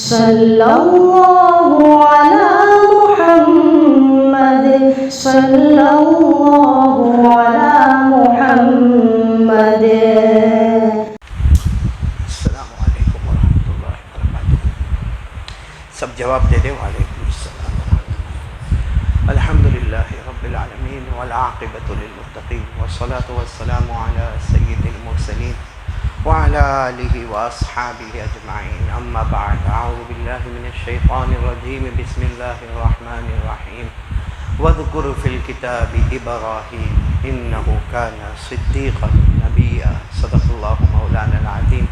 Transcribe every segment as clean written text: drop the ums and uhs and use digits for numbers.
صلی اللہ علی محمد صلی اللہ علی محمد۔ السلام علیکم ورحمۃ اللہ وبرکاتہ۔ سب جواب دے دیں۔ وعلیکم السلام ورحمۃ اللہ۔ الحمدللہ رب العالمین والعاقبۃ للمتقین والصلاة والسلام علی سید المرسلین وعلی آلہ واصحابہ اجمعین، اما بعد، اعوذ باللہ من الشیطان الرجیم، بسم اللہ الرحمن الرحیم۔ واذکر فی الکتاب ابراہیم انہ کان صدیقا نبیا، صدق اللہ مولانا العظیم۔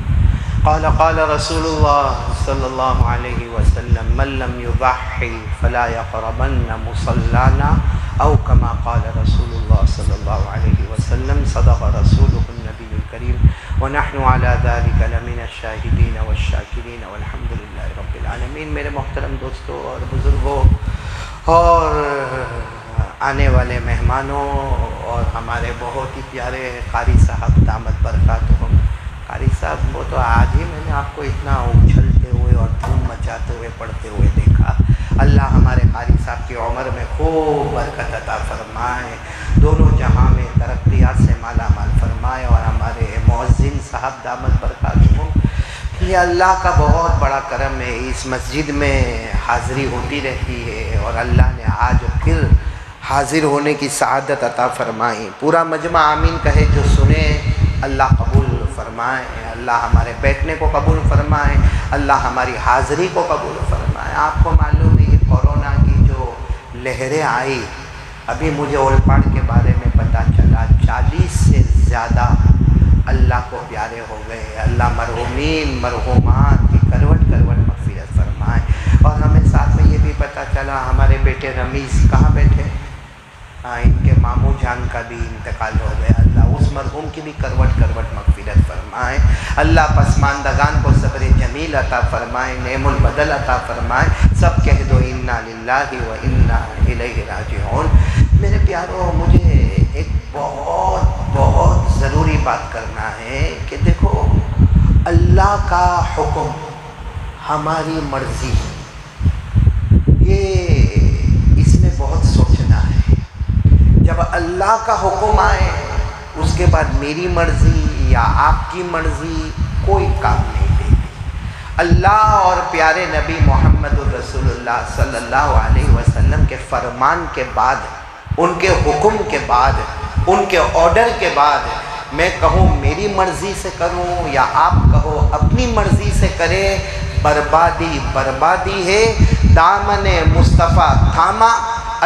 قال رسول اللہ صلی اللہ علیہ وسلم من لم یضحی فلا یقربن مصلانا، او کما قال رسول اللہ صلی اللہ علیہ وسلم، صدق رسولہ النبی الکریم، ونحن علی ذلک لمن الشاہدین والشاکرین والحمد للہ رب العالمین۔ میرے محترم دوستوں اور بزرگوں اور آنے والے مہمانوں اور ہمارے بہت ہی پیارے قاری صاحب دامت برکاتہم، قاری صاحب وہ تو آج ہی میں نے آپ کو اتنا اچھلتے ہوئے اور دھوم مچاتے ہوئے پڑھتے ہوئے دیکھا۔ اللہ ہمارے قاری صاحب کی عمر میں خوب برکت عطا فرمائے، دونوں جہاں میں ترقیات سے مالا مال فرمائے، اور ہمارے مؤذن صاحب دامت برکاتہم، یہ اللہ کا بہت بڑا کرم ہے، اس مسجد میں حاضری ہوتی رہتی ہے اور اللہ نے آج پھر حاضر ہونے کی سعادت عطا فرمائی۔ پورا مجمع آمین کہے جو سنے، اللہ قبول فرمائے، اللہ ہمارے بیٹھنے کو قبول فرمائے، اللہ ہماری حاضری کو قبول فرمائے۔ آپ کو معلوم ہے یہ کورونا کی جو لہریں آئی، ابھی مجھے اولپاڑ کے بارے میں پتہ چلا 40 سے زیادہ اللہ کو پیارے ہو گئے۔ اللہ مرحومین مرحومات کی کروٹ کروٹ مغفرت فرمائے۔ اور ہمیں ساتھ میں یہ بھی پتہ چلا ہمارے بیٹے رمیز کہاں بیٹھے، ان کے ماموں جان کا بھی انتقال ہو گیا۔ اللہ اس مرحوم کی بھی کروٹ کروٹ مغفرت فرمائے۔ اللہ پسماندگان کو صبر جمیل عطا فرمائے، نعم البدل عطا فرمائے۔ سب کہہ دو انا للہ و انا الیہ راجعون۔ میرے پیارو، مجھے ایک بہت ضروری بات کرنا ہے کہ دیکھو، اللہ کا حکم ہماری مرضی، یہ اس میں بہت سوچنا ہے۔ جب اللہ کا حکم آئے اس کے بعد میری مرضی یا آپ کی مرضی کوئی کام نہیں دے گی۔ اللہ اور پیارے نبی محمد الرسول اللہ صلی اللہ علیہ وسلم کے فرمان کے بعد، ان کے حکم کے بعد، ان کے آرڈر کے بعد میں کہوں میری مرضی سے کروں یا آپ کہو اپنی مرضی سے کریں، بربادی بربادی ہے۔ دامن مصطفیٰ تھاما،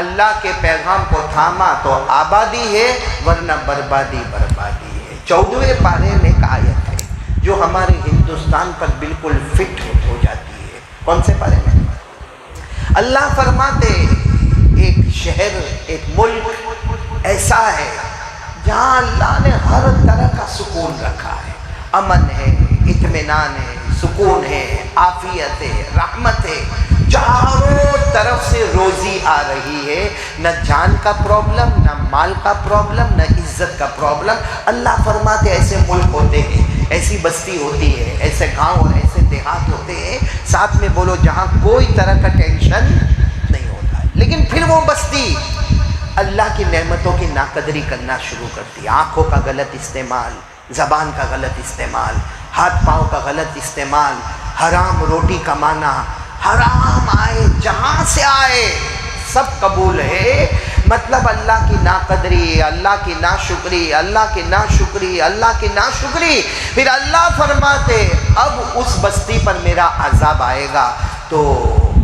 اللہ کے پیغام کو تھاما تو آبادی ہے، ورنہ بربادی بربادی ہے۔ 14ویں پارے میں ایک آیت ہے جو ہمارے ہندوستان پر بالکل فٹ ہو جاتی ہے۔ کون سے پارے میں؟ اللہ فرماتے ایک شہر، ایک ملک ایسا ہے جہاں اللہ نے ہر طرح کا سکون رکھا ہے، امن ہے، اطمینان ہے، سکون ہے، عافیت ہے، رحمت ہے، چاروں طرف سے روزی آ رہی ہے، نہ جان کا پرابلم، نہ مال کا پرابلم، نہ عزت کا پرابلم۔ اللہ فرماتے ایسے ملک ہوتے ہیں، ایسی بستی ہوتی ہے، ایسے گاؤں اور ایسے دیہات ہوتے ہیں، ساتھ میں بولو جہاں کوئی طرح کا ٹینشن نہیں ہوتا ہے، لیکن پھر وہ بستی اللہ کی نعمتوں کی ناقدری کرنا شروع کرتی ہے۔ آنکھوں کا غلط استعمال، زبان کا غلط استعمال، ہاتھ پاؤں کا غلط استعمال، حرام روٹی کمانا، حرام آئے جہاں سے آئے سب قبول ہے، مطلب اللہ کی ناقدری، اللہ کی ناشکری، اللہ کی ناشکری، اللہ کی ناشکری۔ پھر اللہ فرماتے اب اس بستی پر میرا عذاب آئے گا۔ تو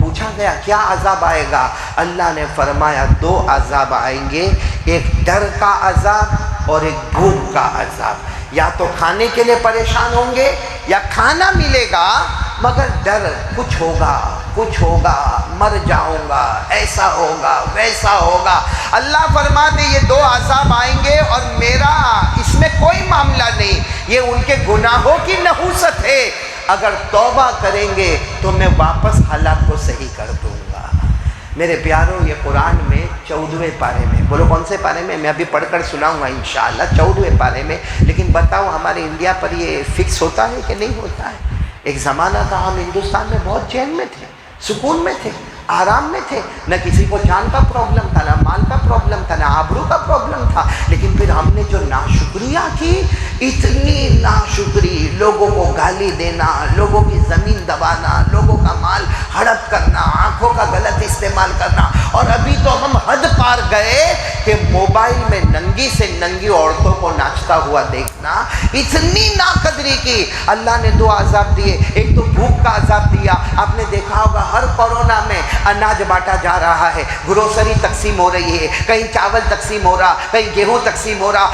پوچھا گیا کیا عذاب آئے گا؟ اللہ نے فرمایا 2 عذاب آئیں گے، ایک ڈر کا عذاب اور ایک بھوک کا عذاب۔ یا تو کھانے کے لیے پریشان ہوں گے یا کھانا ملے گا مگر ڈر، کچھ ہوگا، مر جاؤں گا، ایسا ہوگا ویسا ہوگا۔ اللہ فرماتے یہ 2 عذاب آئیں گے اور میرا اس میں کوئی معاملہ نہیں، یہ ان کے گناہوں کی نحوست ہے، اگر توبہ کریں گے تو میں واپس حالات کو صحیح کر دوں گا۔ میرے پیاروں، یہ قرآن میں 14ویں پارے میں، بولو کون سے پارے میں؟ میں ابھی پڑھ کر سناؤں گا انشاءاللہ 14ویں پارے میں، لیکن بتاؤ ہمارے انڈیا پر یہ فکس ہوتا ہے کہ نہیں ہوتا ہے؟ ایک زمانہ تھا ہم ہندوستان میں بہت چین میں تھے، سکون میں تھے، آرام میں تھے، نہ کسی کو جان کا پرابلم تھا، نہ مال کا پرابلم تھا، نہ آبرو کا پرابلم تھا. لیکن پھر ہم نے جو ناشکریہ کی، اتنی ناشکری، لوگوں کو گالی دینا، لوگوں کی زمین دبانا، لوگوں کا مال ہڑپ کرنا، آنکھوں کا غلط استعمال کرنا. اور ابھی تو ہم حد پار گئے کہ موبائل میں ننگی سے ننگی عورتوں کو ناچتا ہوا دیکھنا. اتنی ناقدری کی. اللہ نے دو عذاب دیے، ایک تو بھوک کا عذاب دیا. آپ نے دیکھا ہوگا ہر کورونا میں اناج بانٹا جا رہا ہے، گروسری تقسیم ہو رہی ہے، کہیں چاول تقسیم ہو رہا، کہیں گیہوں تقسیم ہو رہا.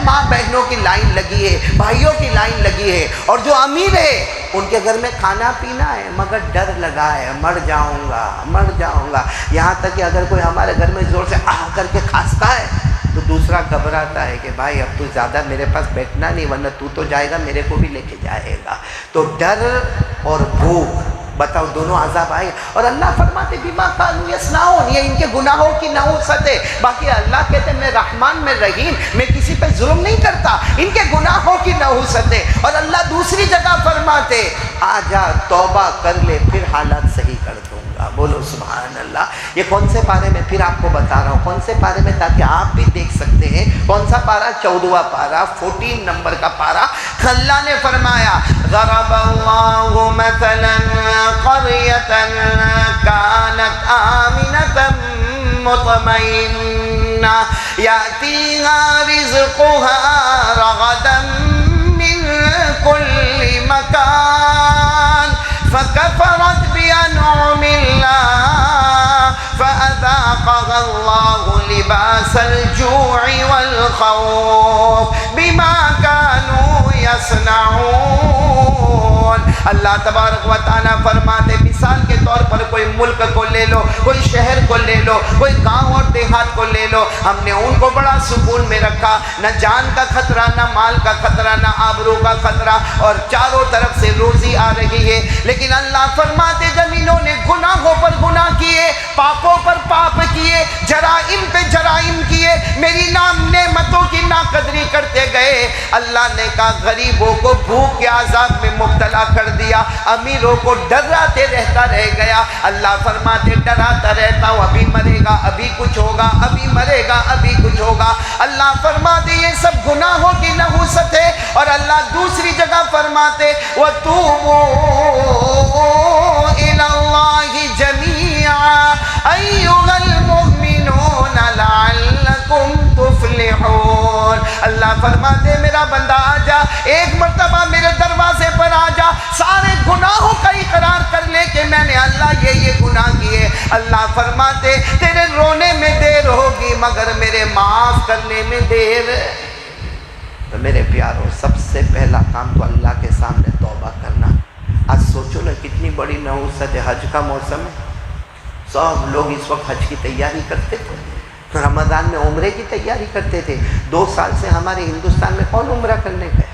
ماں بہنوں کی لائن لگی ہے، بھائیوں کی لائن لگی ہے. اور جو امیر ہے ان کے گھر میں کھانا پینا ہے، مگر ڈر لگا ہے، مر جاؤں گا مر جاؤں گا. یہاں تک کہ اگر کوئی ہمارے گھر میں زور سے آہ کر کے کھانستا ہے تو دوسرا گھبراتا ہے کہ بھائی اب تو زیادہ میرے پاس بیٹھنا نہیں، ورنہ تو جائے گا میرے کو بھی لے کے جائے گا. تو ڈر اور بھوک، بتاؤ دونوں عذاب آئے. اور اللہ فرماتے بما کانوا یصنعون، یہ ان کے گناہوں کی نحوست ہے. باقی اللہ کہتے میں رحمان میں رحیم، میں کسی پہ ظلم نہیں کرتا، ان کے گناہوں کی نحوست ہے. اور اللہ دوسری جگہ فرماتے آ جا توبہ کر لے پھر حالات صحیح کر دوں گا. بولو سبحان اللہ. یہ کون سے پارے میں پھر آپ کو بتا رہا ہوں، کون سے پارے میں، تاکہ آپ بھی دیکھ سکتے ہیں. کون سا پارا؟ 14واں پارا، 14 نمبر کا پارا. اللہ نے فرمایا ضرب اللہ مثلا قریۃ کانت آمنۃ مطمئنہ یأتیہا رزقها رغدا من کل مکان فکفرت بانعم اللہ فأذاقها اللہ لباس الجوع والخوف بما كانوا يصنعون. اللہ تبارک و تعالیٰ فرماتے مثال کے طور پر کوئی ملک کو لے لو، کوئی شہر کو لے لو، کوئی گاؤں اور دیہات کو لے لو. ہم نے ان کو بڑا سکون میں رکھا، نہ جان کا خطرہ، نہ مال کا خطرہ، نہ آبرو کا خطرہ، اور چاروں طرف سے روزی آ رہی ہے. لیکن اللہ فرماتے جب انہوں نے گناہوں پر گناہ کیے، پاپوں پر پاپ کیے، جرائم پہ جرائم کیے، میری نعمتوں کی ناقدری کرتے گئے، اللہ نے کہا غریبوں کو بھوک کے عذاب میں مبتلا کر دیا، امیروں کو ڈراتے رہتا رہ گیا. اللہ فرماتے ڈراتا رہتا ہوں، ابھی مرے گا، ابھی کچھ ہوگا، ابھی مرے گا، ابھی کچھ ہوگا. اللہ فرماتے یہ سب گناہوں کی نحوست ہے. اور اللہ دوسری جگہ فرماتے وَتُوبُوا إِلَى اللَّهِ جَمِيعًا أَيُّهَا الْمُؤْمِنُونَ لَعَلَّكُمْ تُفْلِحُونَ. اللہ فرماتے میرا بندہ آ جا، ایک مرتبہ میرے دروازے پر آ جا، سارے گناہوں کا اقرار کر لے کہ میں نے اللہ یہ گناہ کیے. اللہ فرماتے تیرے رونے میں دیر ہوگی مگر میرے معاف کرنے میں دیر. تو میرے پیاروں سب سے پہلا کام تو اللہ کے سامنے توبہ کرنا. آج سوچو نا کتنی بڑی نحوست ہے، حج کا موسم ہے، سب لوگ اس وقت حج کی تیاری کرتے تھے، رمضان میں عمرے کی تیاری کرتے تھے. 2 سال سے ہمارے ہندوستان میں کون عمرہ کرنے گئے،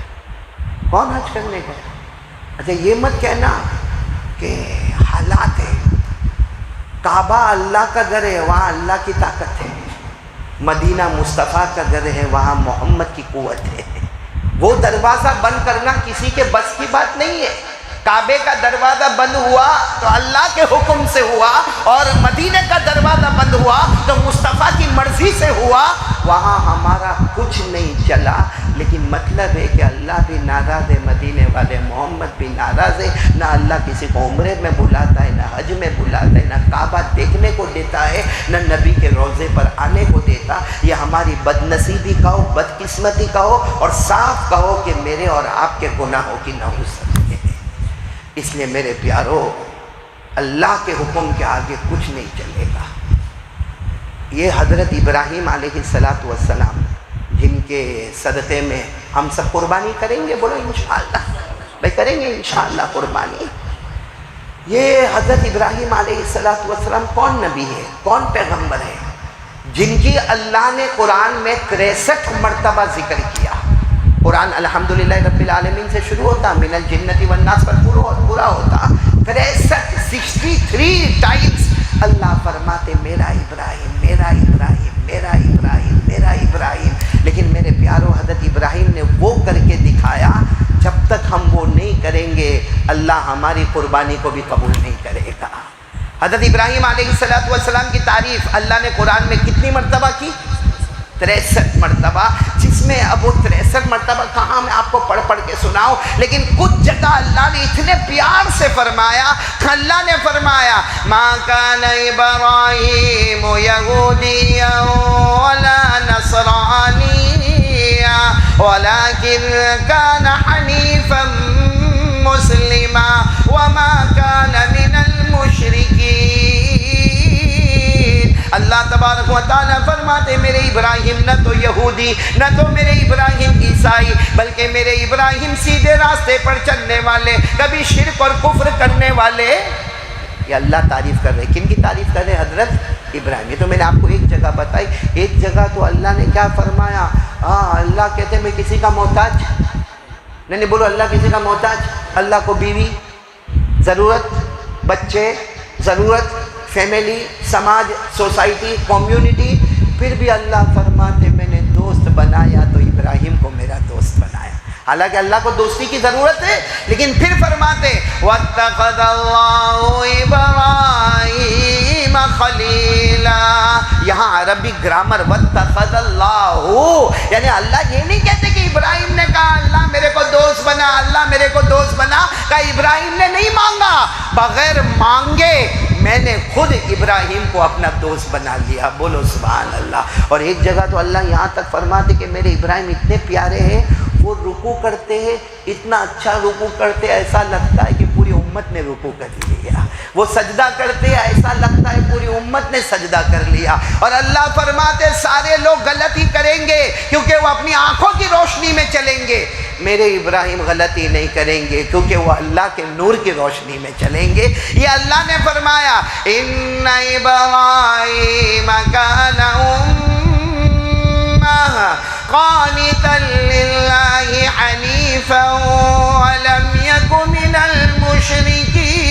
کون حج کرنے گئے؟ اچھا یہ مت کہنا کہ حالات ہے. کعبہ اللہ کا گھر ہے، وہاں اللہ کی طاقت ہے. مدینہ مصطفیٰ کا گھر ہے، وہاں محمد کی قوت ہے. وہ دروازہ بند کرنا کسی کے بس کی بات نہیں ہے. کعبے کا دروازہ بند ہوا تو اللہ کے حکم سے ہوا، اور مدینہ کا دروازہ بند ہوا تو مصطفیٰ کی مرضی سے ہوا. وہاں ہمارا کچھ نہیں چلا، لیکن مطلب ہے کہ اللہ بھی ناراض ہے، مدینے والے محمد بھی ناراض ہے. نہ اللہ کسی کو عمرے میں بلاتا ہے، نہ حج میں بلاتا ہے، نہ کعبہ دیکھنے کو دیتا ہے، نہ نبی کے روضے پر آنے کو دیتا. یہ ہماری بد نصیبی کہو، بدقسمتی کہو، اور صاف کہو کہ میرے اور آپ کے گناہوں کی نحوست ہے. اس لیے میرے پیارو اللہ کے حکم کے آگے کچھ نہیں چلے گا. یہ حضرت ابراہیم علیہ السلام جن کے صدقے میں ہم سب قربانی کریں گے، بولو انشاءاللہ بھائی کریں گے انشاءاللہ قربانی. یہ حضرت ابراہیم علیہ السلام کون نبی ہے، کون پیغمبر ہے جن کی اللہ نے قرآن میں 63 مرتبہ ذکر کیا. قرآن الحمدللہ رب العالمین سے شروع ہوتا، من الجنت والناس پر پورا ہوتا. 63 ٹائمز اللہ فرماتے میرا ابراہیم میرا ابراہیم میرا ابراہیم میرا ابراہیم. لیکن میرے پیارو حضرت ابراہیم نے وہ کر کے دکھایا جب تک ہم وہ نہیں کریں گے اللہ ہماری قربانی کو بھی قبول نہیں کرے گا۔ حضرت ابراہیم علیہ السلام کی تعریف اللہ نے قرآن میں کتنی مرتبہ کی؟ 63 مرتبہ، جس میں اب وہ 63 مرتبہ کہاں میں آپ کو پڑھ پڑھ کے سناؤں، لیکن کچھ جگہ اللہ نے اتنے پیار سے فرمایا، اللہ نے فرمایا ما کان ابراہیم یہودیا ولا نصرانیا ولکن کان حنیفا مسلما وما کان من المشرکین۔ اللہ تبارک و تعالیٰ فرماتے میرے ابراہیم نہ تو یہودی نہ تو میرے ابراہیم عیسائی، بلکہ میرے ابراہیم سیدھے راستے پر چلنے والے، کبھی شرک اور کفر کرنے والے۔ یہ اللہ تعریف کر رہے، کن کی تعریف کر رہے؟ حضرت ابراہیم۔ یہ تو میں نے آپ کو ایک جگہ بتائی، ایک جگہ تو اللہ نے کیا فرمایا؟ اللہ کہتے میں کسی کا محتاج نہیں، بولو اللہ کسی کا محتاج۔ اللہ کو بیوی ضرورت، بچے ضرورت، فیملی، سماج، سوسائٹی، کمیونٹی، پھر بھی اللہ فرماتے میں نے دوست بنایا تو ابراہیم کو میرا دوست بنایا۔ حالانکہ اللہ کو دوستی کی ضرورت ہے، لیکن پھر فرماتے وَاتَّخَذَ اللَّهُ إِبْرَاهِيمَ خَلِيلًا۔ یہاں عربی گرامر وَاتَّخَذَ اللَّهُ، یعنی اللہ یہ نہیں کہتے کہ ابراہیم نے کہا اللہ میرے کو دوست بنا، اللہ میرے کو دوست بنا، کہا ابراہیم نے نہیں مانگا، بغیر مانگے میں نے خود ابراہیم کو اپنا دوست بنا لیا۔ بولو سبحان اللہ۔ اور ایک جگہ تو اللہ یہاں تک فرماتے کہ میرے ابراہیم اتنے پیارے ہیں، وہ رکوع کرتے ہیں، اتنا اچھا رکوع کرتے ایسا لگتا ہے کہ پوری امت نے رکوع کر لیا۔ وہ سجدہ کرتے ہیں ایسا لگتا ہے پوری امت نے سجدہ کر لیا۔ اور اللہ فرماتے سارے لوگ غلطی کریں گے کیونکہ وہ اپنی آنکھوں کی روشنی میں چلیں گے، میرے ابراہیم غلطی نہیں کریں گے کیونکہ وہ اللہ کے نور کی روشنی میں چلیں گے۔ یہ اللہ نے فرمایا ان ابراہیم کان قانتا للہ حنیفا ولم یک من المشرکین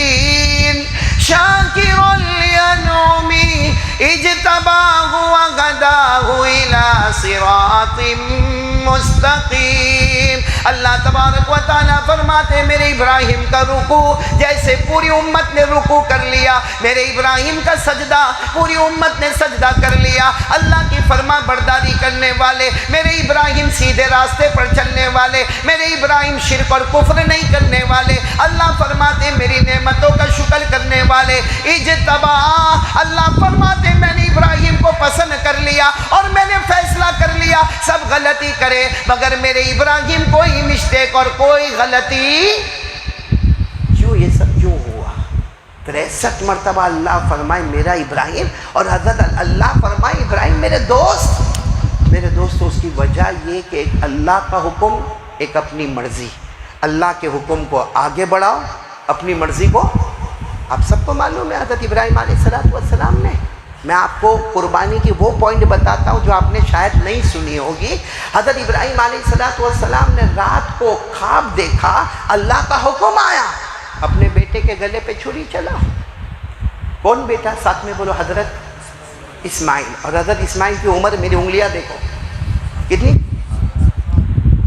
شاکرا لانعمہ اجتباہ وہداہ الی صراط مستقیم۔ اللہ تبارک و تعالیٰ فرماتے میرے ابراہیم کا رکوع جیسے پوری امت نے رکوع کر لیا، میرے ابراہیم کا سجدہ پوری امت نے سجدہ کر لیا۔ اللہ کی فرما برداری کرنے والے، میرے ابراہیم سیدھے راستے پر چلنے والے، میرے ابراہیم شرک اور کفر نہیں کرنے والے، اللہ فرماتے میری نعمتوں کا شکر کرنے والے۔ اجتبا، اللہ فرماتے میں نے ابراہیم کو پسند کر لیا اور میں نے فیصلہ کر لیا سب غلطی کرے مگر میرے ابراہیم کوئی مسٹیک اور کوئی غلطی۔ کیوں یہ سب کیوں ہوا؟ 63 مرتبہ اللہ فرمائے میرا ابراہیم، اور حضرت اللہ فرمائے ابراہیم میرے دوست اس کی وجہ یہ کہ ایک اللہ کا حکم، ایک اپنی مرضی۔ اللہ کے حکم کو آگے بڑھاؤ، اپنی مرضی کو، آپ سب کو معلوم ہے حضرت ابراہیم علیہ السلام نے، میں آپ کو قربانی کی وہ پوائنٹ بتاتا ہوں جو آپ نے شاید نہیں سنی ہوگی۔ حضرت ابراہیم علیہ السلام نے رات کو خواب دیکھا، اللہ کا حکم آیا اپنے بیٹے کے گلے پہ چھری چلا۔ کون بیٹا؟ ساتھ میں بولو حضرت اسماعیل۔ اور حضرت اسماعیل کی عمر میری انگلیاں دیکھو کتنی،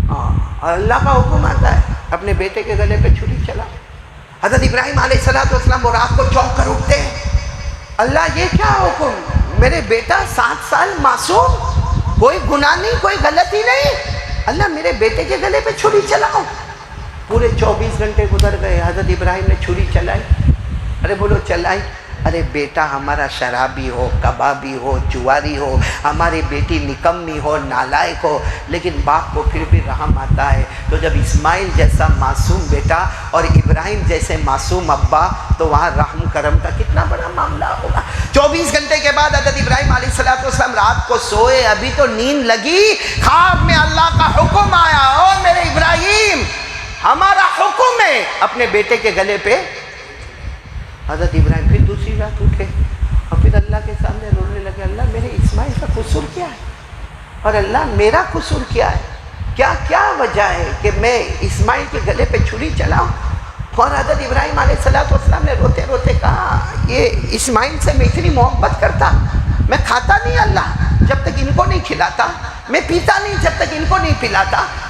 اور اللہ کا حکم آتا ہے اپنے بیٹے کے گلے پہ چھری چلا۔ حضرت ابراہیم علیہ السلام وہ رات کو چونک کر اٹھتے ہیں، اللہ یہ کیا حکم؟ میرے بیٹا 7 سال معصوم، کوئی گناہ نہیں، کوئی غلطی نہیں، اللہ میرے بیٹے کے گلے پہ چھری چلاؤ۔ پورے 24 گھنٹے گزر گئے، حضرت ابراہیم نے چھری چلائی۔ ارے بولو چلائی؟ ارے بیٹا ہمارا شرابی ہو، کبابی ہو، جواری ہو، ہماری بیٹی نکمی ہو، نالائق ہو، لیکن باپ کو پھر بھی رحم آتا ہے۔ تو جب اسماعیل جیسا معصوم بیٹا اور ابراہیم جیسے معصوم ابا، تو وہاں رحم کرم کا کتنا بڑا معاملہ ہوگا۔ 24 گھنٹے کے بعد حضرت ابراہیم علیہ السلام رات کو سوئے، ابھی تو نیند لگی، خواب میں اللہ کا حکم آیا، او میرے ابراہیم ہمارا حکم ہے اپنے بیٹے کے گلے پہ۔ حضرت ابراہیم پھر دوسری رات اٹھے اور پھر اللہ کے سامنے رونے لگے، اللہ میرے اسماعیل کا قصور کیا ہے اور اللہ میرا قصور کیا ہے؟ کیا وجہ ہے کہ میں اسماعیل کے گلے پہ چھری چلاؤں؟ اور حضرت ابراہیم علیہ السلام نے روتے روتے کہا یہ اسماعیل سے میں اتنی محبت کرتا، میں کھاتا نہیں اللہ جب تک ان کو نہیں کھلاتا، میں پیتا نہیں جب تک ان کو نہیں پلاتا،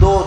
2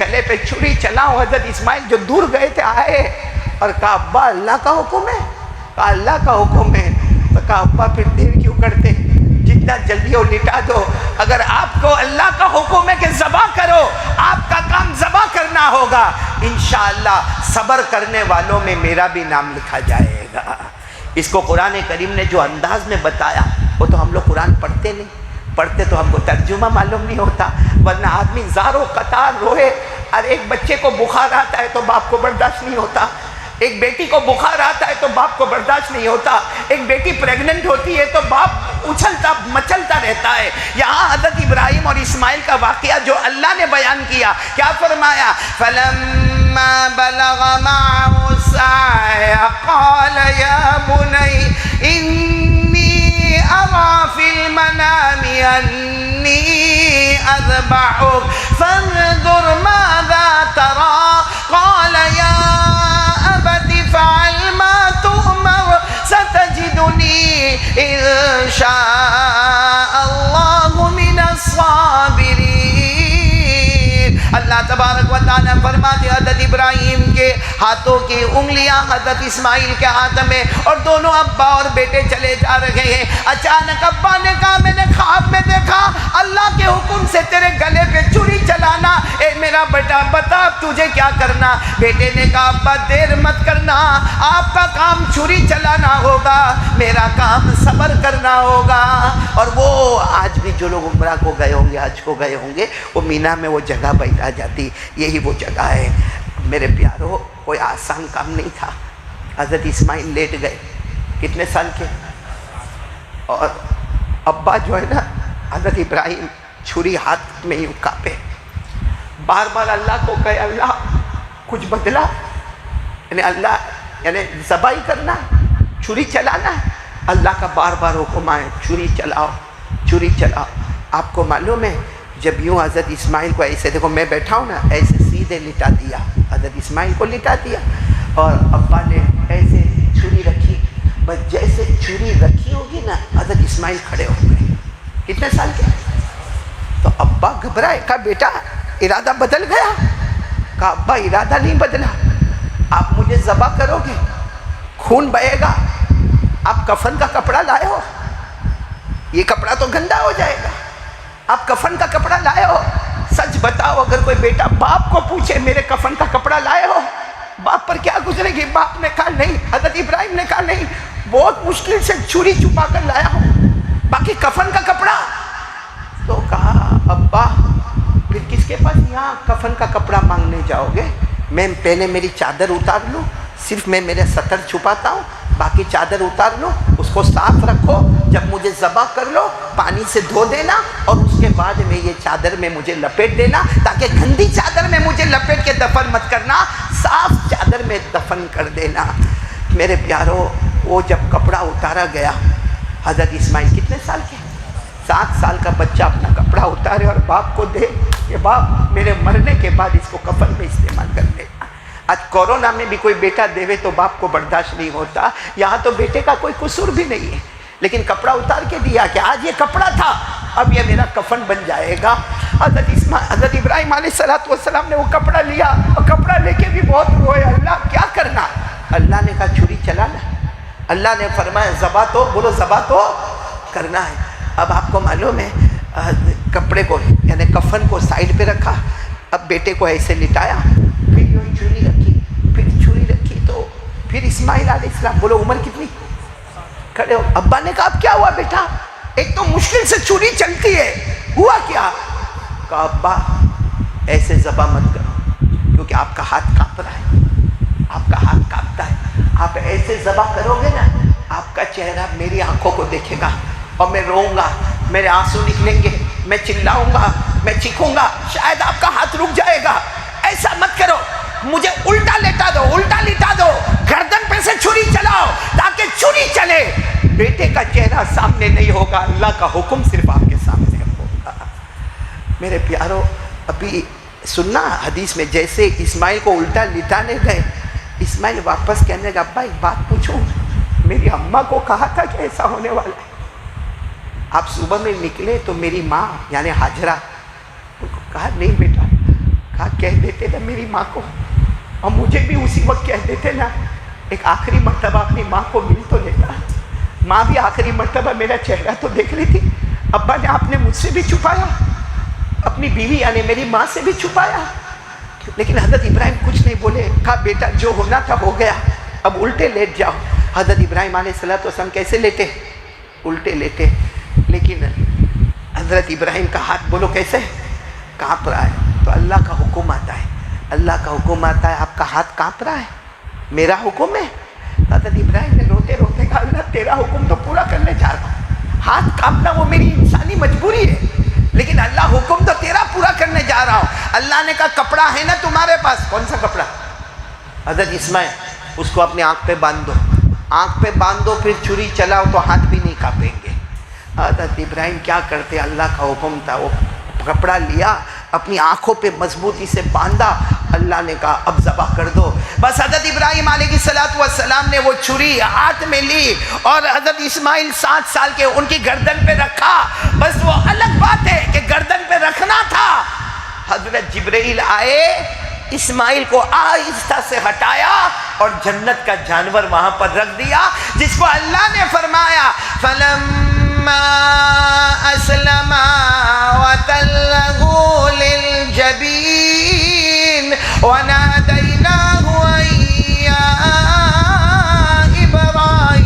گلے پہ چھری چلاؤں. حضرت اسماعیل جو دور گئے تھے آئے اور کہا ابا اللہ کا حکم ہے. کہا اللہ کا حکم ہے. تو کہا ابا پھر دیر کیوں کرتے, جتنا جلدی ہو لٹا دو. اگر آپ کو اللہ کا حکم ہے کہ ذبح کرو, آپ کا کام ذبح کرنا ہوگا. انشاءاللہ صبر کرنے والوں میں میرا بھی نام لکھا جائے گا. اس کو قرآن کریم نے جو انداز میں بتایا, وہ تو ہم لوگ قرآن پڑھتے نہیں, پڑھتے تو ہم کو ترجمہ معلوم نہیں ہوتا, ورنہ آدمی زاروں قطار روئے. اور ایک بچے کو بخار آتا ہے تو باپ کو برداشت نہیں ہوتا, ایک بیٹی کو بخار آتا ہے تو باپ کو برداشت نہیں ہوتا, ایک بیٹی پریگننٹ ہوتی ہے تو باپ اچھلتا مچلتا رہتا ہے. یہاں حضرت ابراہیم اور اسماعیل کا واقعہ جو اللہ نے بیان کیا, کیا فرمایا؟ فَلَمَّا بَلَغَ مَعَهُ السَّعْيَ قَالَ يَا بُنَيَّ إِنِّي أَرَىٰ فِي الْمَنَامِ أَنِّي أَذْبَحُكَ فَانظُرْ مَاذَا تَرَىٰ قَالَ يَا أَبَتِ افْعَلْ مَا تُؤْمَرُ سَتَجِدُنِي إِن شَاءَ اللَّهُ مِنَ الصَّابِرِينَ. اللہ تبارک و تعالیٰ فرماتے حضرت ابراہیم کے ہاتھوں کی انگلیاں حضرت اسماعیل کے ہاتھ میں, اور دونوں ابا اور بیٹے چلے جا رہے ہیں. اچانک ابا نے کہا میں نے خواب میں دیکھا اللہ کے حکم سے تیرے گلے پہ چھری چلانا. اے میرا بیٹا بتا اب تجھے کیا کرنا؟ بیٹے نے کہا ابا دیر مت کرنا, آپ کا کام چھری چلانا ہوگا, میرا کام صبر کرنا ہوگا. اور وہ آج بھی جو لوگ عمرہ کو گئے ہوں گے, حج کو گئے ہوں گے, وہ مینا میں وہ جگہ بیٹھا جاتی, یہی وہ جگہ ہے. میرے پیارو, کوئی آسان کام نہیں تھا. حضرت اسماعیل لیٹ گئے, کتنے سال کے, اور ابا جو ہے نا حضرت ابراہیم چھری ہاتھ میں ہی کانپے. بار بار اللہ کو کہے اللہ کچھ بدلا, یعنی اللہ یعنی ذبح ہی کرنا, چھری چلانا ہے. اللہ کا بار بار حکم آئے چھری چلاؤ چھری چلاؤ. آپ کو معلوم ہے جب یوں حضرت اسماعیل کو ایسے, دیکھو میں بیٹھا ہوں نا, ایسے سیدھے لٹا دیا, حضرت اسماعیل کو لٹا دیا, اور ابا نے ایسے چھری رکھی. بس جیسے چھری رکھی ہوگی نا, حضرت اسماعیل کھڑے ہو گئے. کتنے سال کے؟ تو ابا گھبرائے, کہا بیٹا ارادہ بدل گیا؟ کہا ابا ارادہ نہیں بدلا, آپ مجھے ذبح کرو گے, خون بہے گا. آپ کفن کا کپڑا لائے ہو, یہ کپڑا تو گندا ہو جائے گا. آپ کفن کا کپڑا لائے ہو, سچ بتاؤ اگر کوئی بیٹا باپ کو پوچھے میرے کفن کا کپڑا لائے ہو, باپ پر کیا گزرے گی؟ باپ نے کہا نہیں. حضرت ابراہیم نے کہا نہیں, بہت مشکل سے چھری چھپا کر لایا ہوں, باقی کفن کا کپڑا. تو کہا ابا پھر کس کے پاس یہاں کفن کا کپڑا مانگنے جاؤ گے؟ میں پہلے میری چادر اتار لوں, صرف میں میرے سطر چھپاتا ہوں, باقی چادر اتار لو, اس کو صاف رکھو, جب مجھے ذبح کر لو پانی سے دھو دینا, اور اس کے بعد میں یہ چادر میں مجھے لپیٹ دینا, تاکہ گندی چادر میں مجھے لپیٹ کے دفن مت کرنا, صاف چادر میں دفن کر دینا. میرے پیارو, وہ جب کپڑا اتارا گیا, حضرت اسماعیل کتنے سال کے؟ 7 سال کا بچہ اپنا کپڑا اتارے اور باپ کو دے کہ باپ میرے مرنے کے بعد اس کو کفن میں استعمال کر لے. آج کورونا میں بھی کوئی بیٹا دیوے تو باپ کو برداشت نہیں ہوتا. یہاں تو بیٹے کا کوئی قصور بھی نہیں ہے, لیکن کپڑا اتار کے دیا کہ آج یہ کپڑا تھا, اب یہ میرا کفن بن جائے گا. حضرت ابراہیم علیہ السلام نے وہ کپڑا لیا, اور کپڑا لے کے بھی بہت روئے, اللہ کیا کرنا؟ اللہ نے کہا چھری چلانا. اللہ نے فرمایا ذبح تو, بولو ذبح تو کرنا ہے. اب آپ کو معلوم ہے کپڑے کو یعنی کفن کو سائڈ پہ رکھا, اب بیٹے کو ایسے لٹایا, پھر یوں چھری رکھی, پھر چھری رکھی, تو پھر اسماعیل علیہ السلام, بولو عمر کتنی, کھڑے ہو. ابا نے کہا اب کیا ہوا بیٹا؟ ایک تو مشکل سے چھری چلتی ہے, ہوا کیا؟ کہا ابا ایسے ذبح مت کرو, کیونکہ آپ کا ہاتھ کانپ رہا ہے, آپ کا ہاتھ کانپتا ہے. آپ ایسے ذبح کرو گے نا, آپ کا چہرہ میری آنکھوں کو دیکھے گا, اور میں روؤں گا, میرے آنسو نکلیں گے, میں چلاؤں گا, میں چیخوں گا, شاید آپ کا ہاتھ رک جائے گا. ایسا مت کرو, مجھے الٹا لٹا دو, الٹا لٹا دو, گردن پہ سے چھری چلاؤ تاکہ چھری چلے. بیٹے کا چہرہ سامنے نہیں ہوگا, اللہ کا حکم صرف آپ کے سامنے ہوگا. میرے پیارو, ابھی سننا حدیث میں, جیسے اسماعیل کو الٹا لٹانے گئے, اسماعیل واپس کہنے لگا ابا ایک بات پوچھوں, میری اماں کو کہا تھا کہ ایسا ہونے والا ہے. آپ صبح میں نکلے تو میری ماں یعنی ہاجرہ کہا نہیں بیٹا, کہہ دیتے نا میری ماں کو، اور مجھے بھی اسی وقت کہہ دیتے نا، ایک آخری مرتبہ اپنی ماں کو مل تو لیتا، ماں بھی آخری مرتبہ میرا چہرہ تو دیکھ لیتی۔ ابا نے آپ نے مجھ سے بھی چھپایا، اپنی بیوی یعنی میری ماں سے بھی چھپایا، لیکن حضرت ابراہیم کچھ نہیں بولے، کہا بیٹا جو ہونا تھا ہو گیا، اب الٹے لیٹ جاؤ۔ حضرت ابراہیم علیہ السلام کیسے لیٹے؟ الٹے لیٹے، لیکن حضرت ابراہیم کا ہاتھ بولو کیسے کانپ رہا ہے، تو اللہ کا حکم آتا ہے، اللہ کا حکم آتا ہے، آپ کا ہاتھ کانپ رہا ہے، میرا حکم ہے۔ حضرت ابراہیم نے روتے روتے کہا اللہ تیرا حکم تو پورا کرنے جا رہا ہوں، ہاتھ کانپنا وہ میری انسانی مجبوری ہے، لیکن اللہ حکم تو تیرا پورا کرنے جا رہا ہوں۔ اللہ نے کہا کپڑا ہے نا تمہارے پاس؟ کون سا کپڑا؟ حضرت اسماعیل، اس کو اپنے آنکھ پہ باندھ دو، آنکھ پہ باندھ دو، پھر چھری چلاؤ تو ہاتھ بھی نہیں کانپیں گے۔ حضرت ابراہیم کیا کرتے، اللہ کا حکم تھا، وہ کپڑا لیا، اپنی آنکھوں پہ مضبوطی سے باندھا، اللہ نے کہا اب ذبح کر دو۔ بس حضرت ابراہیم علیہ السلام نے وہ چھری ہاتھ میں لی اور حضرت اسماعیل 7 سال کے ان کی گردن پہ رکھا۔ بس وہ الگ بات ہے کہ گردن پہ رکھنا تھا، حضرت جبرائیل آئے، اسماعیل کو آہستہ سے ہٹایا اور جنت کا جانور وہاں پر رکھ دیا، جس کو اللہ نے فرمایا فَلَمَّا أَسْلَمَا وَتَلَّهُ لِلْجَبِينِ وَنَادَيْنَاهُ أَن يَا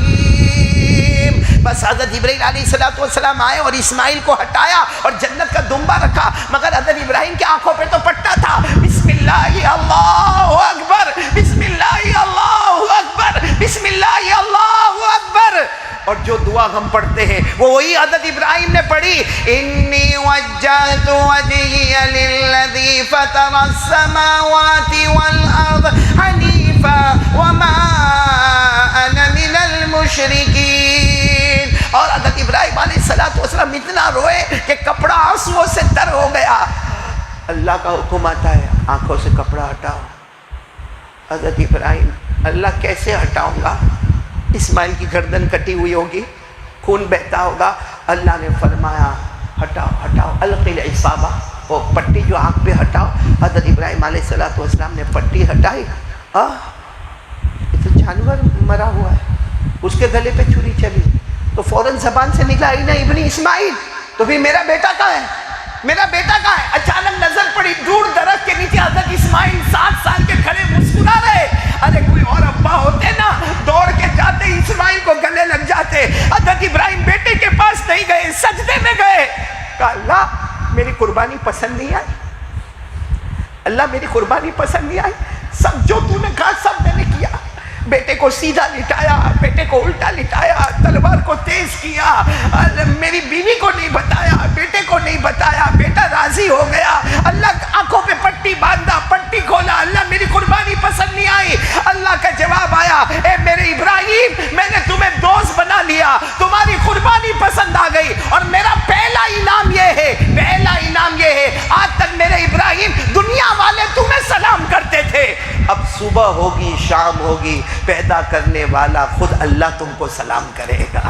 إِبْرَاهِيمُ۔ بس حضرت جبرائیل علیہ السلام آئے اور اسماعیل کو ہٹایا اور جنت کا دمبا رکھا، مگر حضرت ابراہیم کی آنکھوں پہ تو پٹا تھا۔ بسم اللہ اللہ اکبر، بسم اللہ اللہ اکبر، بسم اللہ اللہ اکبر۔ اور جو دعا ہم پڑھتے ہیں وہ وہی حضرت ابراہیم نے پڑھی، انی وجہت وجہی للذی فطر السماوات والارض حنیفا وما انا من المشرکین۔ اور حضرت ابراہیم علیہ السلام اتنا روئے کہ کپڑا آنسوؤں سے تر ہو گیا۔ اللہ کا حکم آتا ہے آنکھوں سے کپڑا ہٹاؤ۔ حضرت ابراہیم، اللہ کیسے ہٹاؤں گا؟ اسماعیل کی گردن کٹی ہوئی ہوگی، خون بہتا ہوگا۔ اللہ نے فرمایا ہٹاؤ ہٹاؤ، القی العصابہ، وہ پٹی جو آنکھ پہ ہٹاؤ۔ حضرت ابراہیم علیہ السلام نے پٹی ہٹائی، یہ تو جانور مرا ہوا ہے، اس کے گلے پہ چھری چلی تو فوراً زبان سے نکلا اینا ابن اسماعیل، تو پھر میرا بیٹا کہاں ہے، میرا بیٹا کہاں ہے؟ اچانک نظر پڑی دور درخت کے نیچے حضرت اسماعیل 7 سال کے کھڑے مسکرا رہے۔ ارے کوئی اور ابا ہوتے نا، دوڑ کے جاتے اسماعیل کو گلے لگ جاتے۔ حضرت ابراہیم بیٹے کے پاس نہیں گئے، سجدے میں گئے، کہا اللہ میری قربانی پسند نہیں آئی، اللہ میری قربانی پسند نہیں آئی، سب جو تو نے کہا سب میں نے کیا، بیٹے کو سیدھا لٹایا، بیٹے کو الٹا لٹایا، تلوار کو تیز کیا، میری بیوی کو نہیں بتایا، بیٹے کو نہیں بتایا، بیٹا راضی ہو گیا۔ اللہ آنکھوں پہ پٹی باندھا، پٹی کھولا، اللہ میری قربانی پسند نہیں آئی۔ اللہ کا جواب آیا، اے میرے ابراہیم، میں نے تمہیں دوست بنا لیا، تمہاری قربانی پسند آ گئی، اور میرا پہلا انعام یہ ہے، پہلا انعام یہ ہے، آج تک میرے ابراہیم دنیا والے تمہیں سلام کرتے تھے، اب صبح ہوگی شام ہوگی، پیدا کرنے والا خود اللہ تم کو سلام کرے گا۔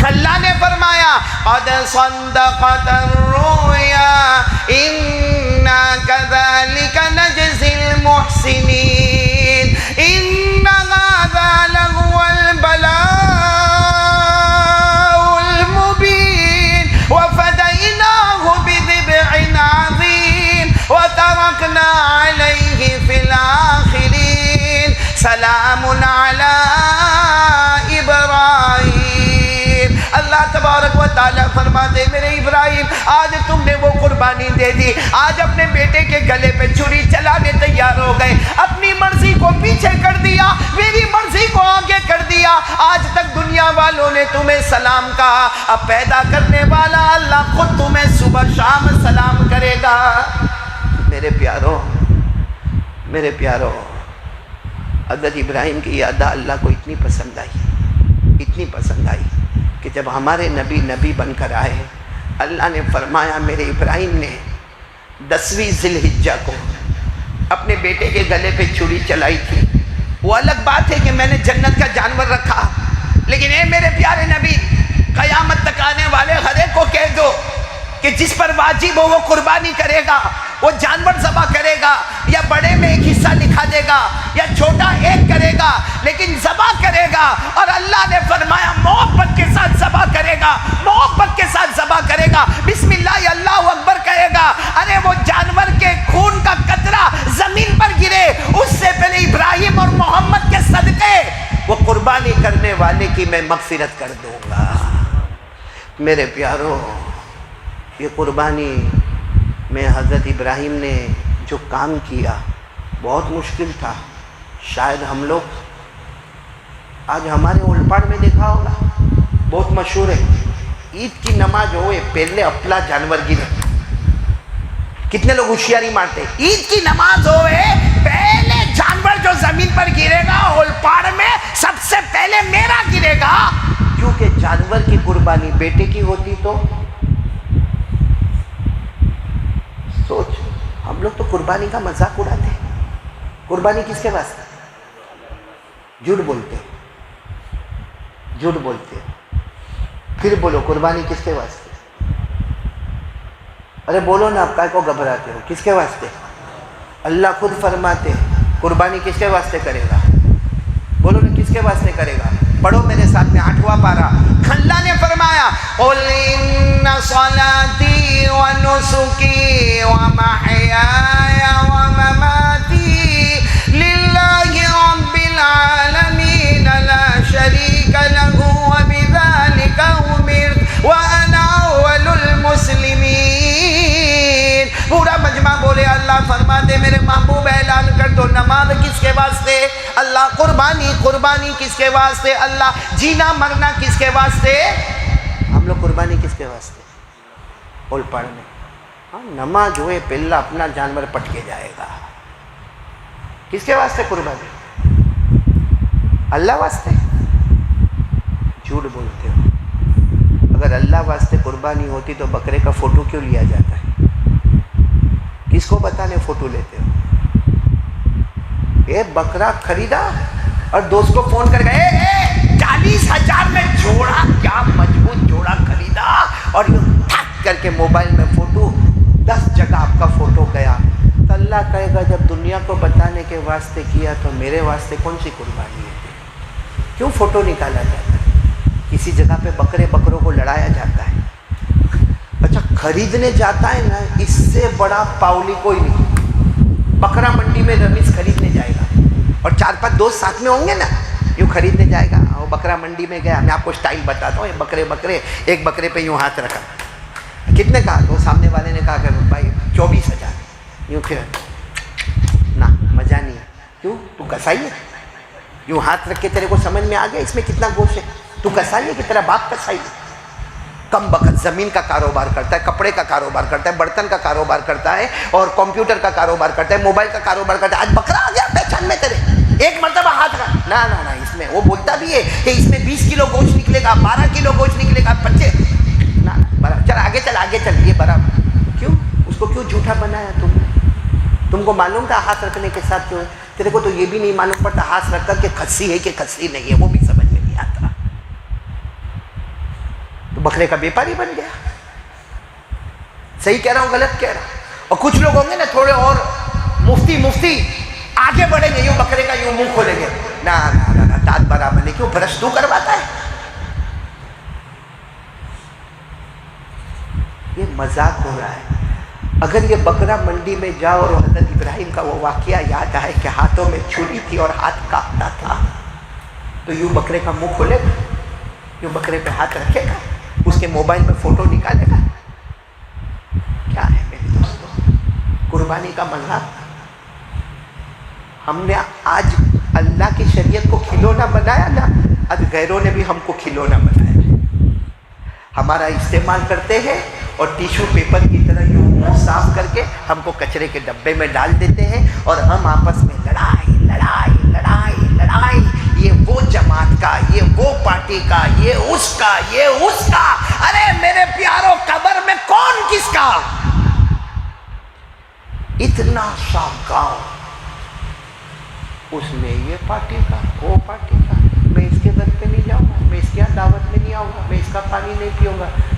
اللہ نے فرمایا قد صدقت الرؤیا انا كذلك نجزي المحسنين ان هذا لهو البلاء المبين وفديناه بذبح عظيم وتركنا عليه في الآخرين سلام على ابراہیم۔ اللہ تبارک و تعالیٰ فرماتے میرے ابراہیم، آج تم نے وہ قربانی دے دی، آج اپنے بیٹے کے گلے پہ چھری چلانے تیار ہو گئے، اپنی مرضی کو پیچھے کر دیا، میری مرضی کو آگے کر دیا۔ آج تک دنیا والوں نے تمہیں سلام کہا، اب پیدا کرنے والا اللہ خود تمہیں صبح شام سلام کرے گا۔ میرے پیاروں، میرے پیاروں، حضرت ابراہیم کی یہ ادا اللہ کو اتنی پسند آئی، اتنی پسند آئی کہ جب ہمارے نبی نبی بن کر آئے، اللہ نے فرمایا میرے ابراہیم نے 10ویں ذی الحجہ کو اپنے بیٹے کے گلے پہ چھری چلائی تھی۔ وہ الگ بات ہے کہ میں نے جنت کا جانور رکھا، لیکن اے میرے پیارے نبی، قیامت تک آنے والے ہر ایک کو کہہ دو کہ جس پر واجب ہو وہ قربانی کرے گا، وہ جانور ذبح کرے گا، یا بڑے میں ایک حصہ لکھا دے گا یا چھوٹا ایک کرے گا، لیکن ذبح کرے گا۔ اور اللہ نے فرمایا محبت کے ساتھ ذبح کرے گا، محبت کے ساتھ ذبح کرے گا، بسم اللہ اللہ اکبر کہے گا۔ ارے وہ جانور کے خون کا قطرہ زمین پر گرے اس سے پہلے ابراہیم اور محمد کے صدقے وہ قربانی کرنے والے کی میں مغفرت کر دوں گا۔ میرے پیارو، یہ قربانی میں حضرت ابراہیم نے جو کام کیا بہت مشکل تھا۔ شاید ہم لوگ آج ہمارے اولپاڑ میں دیکھا ہوگا، بہت مشہور ہے، عید کی نماز ہوئے پہلے اپلا جانور گرے۔ کتنے لوگ ہوشیاری مارتے، عید کی نماز ہوئے پہلے جانور جو زمین پر گرے گا اولپاڑ میں سب سے پہلے میرا گرے گا، کیونکہ جانور کی قربانی بیٹے کی ہوتی تو سوچ۔ ہم لوگ تو قربانی کا مذاق اڑاتے ہیں۔ قربانی کس کے واسطے؟ جھوٹ بولتے، جھوٹ بولتے۔ پھر بولو قربانی کس کے واسطے؟ ارے بولو نا، آپ کائے کو گھبراتے ہو؟ کس کے واسطے؟ اللہ خود فرماتے قربانی کس کے واسطے کرے گا؟ بولو نا کس کے واسطے کرے گا؟ پڑھو میرے ساتھ میں 8واں پارہ۔ اللہ نے فرمایا قُلْ إِنَّ صَلَاتِي وَنُسُكِي وَمَحْيَايَ وَمَمَاتِي لِلَّهِ رَبِّ الْعَالَمِينَ لَا شَرِيكَ لَهُ وَبِذَلِكَ أُمِرْتُ وَأَنَا أَوَّلُ الْمُسْلِمِينَ۔ پورا مجمع بولے اللہ فرماتے میرے محبوب اعلان کر دو، نماز کس کے واسطے؟ اللہ۔ قربانی، قربانی کس کے واسطے؟ اللہ۔ جینا مرنا کس کے واسطے؟ ہم لوگ قربانی کس کے واسطے؟ اولپاڑ میں ہاں نماز ہوئے پہلا اپنا جانور پٹ کے جائے گا۔ کس کے واسطے قربانی؟ اللہ واسطے؟ جھوٹ بولتے ہو۔ اگر اللہ واسطے قربانی ہوتی تو بکرے کا فوٹو کیوں لیا جاتا ہے؟ کس کو بتانے فوٹو لیتے ہو؟ یہ بکرا خریدا اور دوست کو فون کر گئے 40,000 میں جوڑا، کیا مضبوط جوڑا خریدا، اور یوں تھک کر کے موبائل میں فوٹو 10 جگہ آپ کا فوٹو گیا، تو اللہ کہے گا جب دنیا کو بتانے کے واسطے کیا تو میرے واسطے کون سی قربانی ہے؟ کیوں فوٹو نکالا جاتا ہے؟ کسی جگہ پہ بکروں کو لڑایا جاتا ہے۔ اچھا خریدنے جاتا ہے نا، اس سے بڑا پاولی کوئی نہیں۔ بکرا منڈی میں رمیز خریدنے جائے گا اور 4-5 دوست ساتھ میں ہوں گے نا، یوں خریدنے جائے گا۔ وہ بکرا منڈی میں گیا، میں آپ کو سٹائل بتاتا ہوں، یہ بکرے ایک بکرے پہ یوں ہاتھ رکھا، کتنے کہا؟ تو سامنے والے نے کہا کہ بھائی 24,000۔ یوں پھر نہ مزہ نہیں ہے، کیوں؟ تو کسائی ہے؟ یوں ہاتھ رکھ کے تیرے کو سمجھ میں آ گیا اس میں کتنا گوشت ہے؟ تو کسائی ہے کہ تیرا باپ کسائی ہے؟ کم بخت زمین کا کاروبار کرتا ہے، کپڑے کا کاروبار کرتا ہے، برتن کا کاروبار کرتا ہے، اور کمپیوٹر کا کاروبار کرتا ہے، موبائل کا کاروبار کرتا ہے۔ آج بکرا آ گیا پہچان میں تیرے، ایک مرتبہ ہاتھ کا نہ اس میں وہ بولتا بھی ہے کہ اس میں 20 کلو گوشت نکلے گا، 12 کلو گوشت نکلے گا، 25 نہ چل آگے چل، یہ برابر کیوں؟ اس کو کیوں جھوٹا بنایا تم نے؟ تم کو معلوم تھا ہاتھ رکھنے کے ساتھ کیوں ہے؟ تیرے کو تو یہ بھی نہیں معلوم پڑتا ہاتھ رکھ کر کہ کھسی ہے کہ کھسی نہیں ہے، وہ بھی سمجھ میں نہیں آتا، تو بکرے کا بیپاری بن گیا۔ صحیح کہہ رہا ہوں غلط کہہ رہا ہوں؟ اور کچھ لوگ ہوں گے نا تھوڑے اور مفتی آگے بڑھیں گے، یوں بکرے کا یوں منہ کھولیں گے، نہ دانت برابر نہیں، کیوں؟ برش تو کرواتا ہے۔ یہ مذاق ہو رہا ہے۔ اگر یہ بکرا منڈی میں جاؤ اور حضرت ابراہیم کا وہ واقعہ یاد آئے کہ ہاتھوں میں چھری تھی اور ہاتھ کاپتا تھا، تو یوں بکرے کا منہ کھولے گا، یوں بکرے پہ ہاتھ رکھے گا، اس کے موبائل میں فوٹو نکالے گا؟ کیا ہے میرے دوستوں؟ قربانی کا مذاق۔ ہم نے آج اللہ کی شریعت کو کھلونا بنایا نا، آج غیروں نے بھی ہم کو کھلونا بنایا۔ ہمارا استعمال کرتے ہیں اور ٹیشو پیپر کی طرح یوں منہ صاف کر کے ہم کو کچرے کے ڈبے میں ڈال دیتے ہیں، اور ہم آپس میں لڑائی، یہ وہ جماعت کا، یہ وہ پارٹی کا، یہ اس کا۔ ارے میرے پیاروں، قبر میں کون کس کا؟ اتنا سا گاؤں، اس میں یہ پارٹی کا، وہ پارٹی کا، میں اس کے گھر پہ نہیں جاؤں گا، میں اس کے یہاں دعوت میں نہیں آؤں گا، میں اس کا پانی نہیں پیوں گا،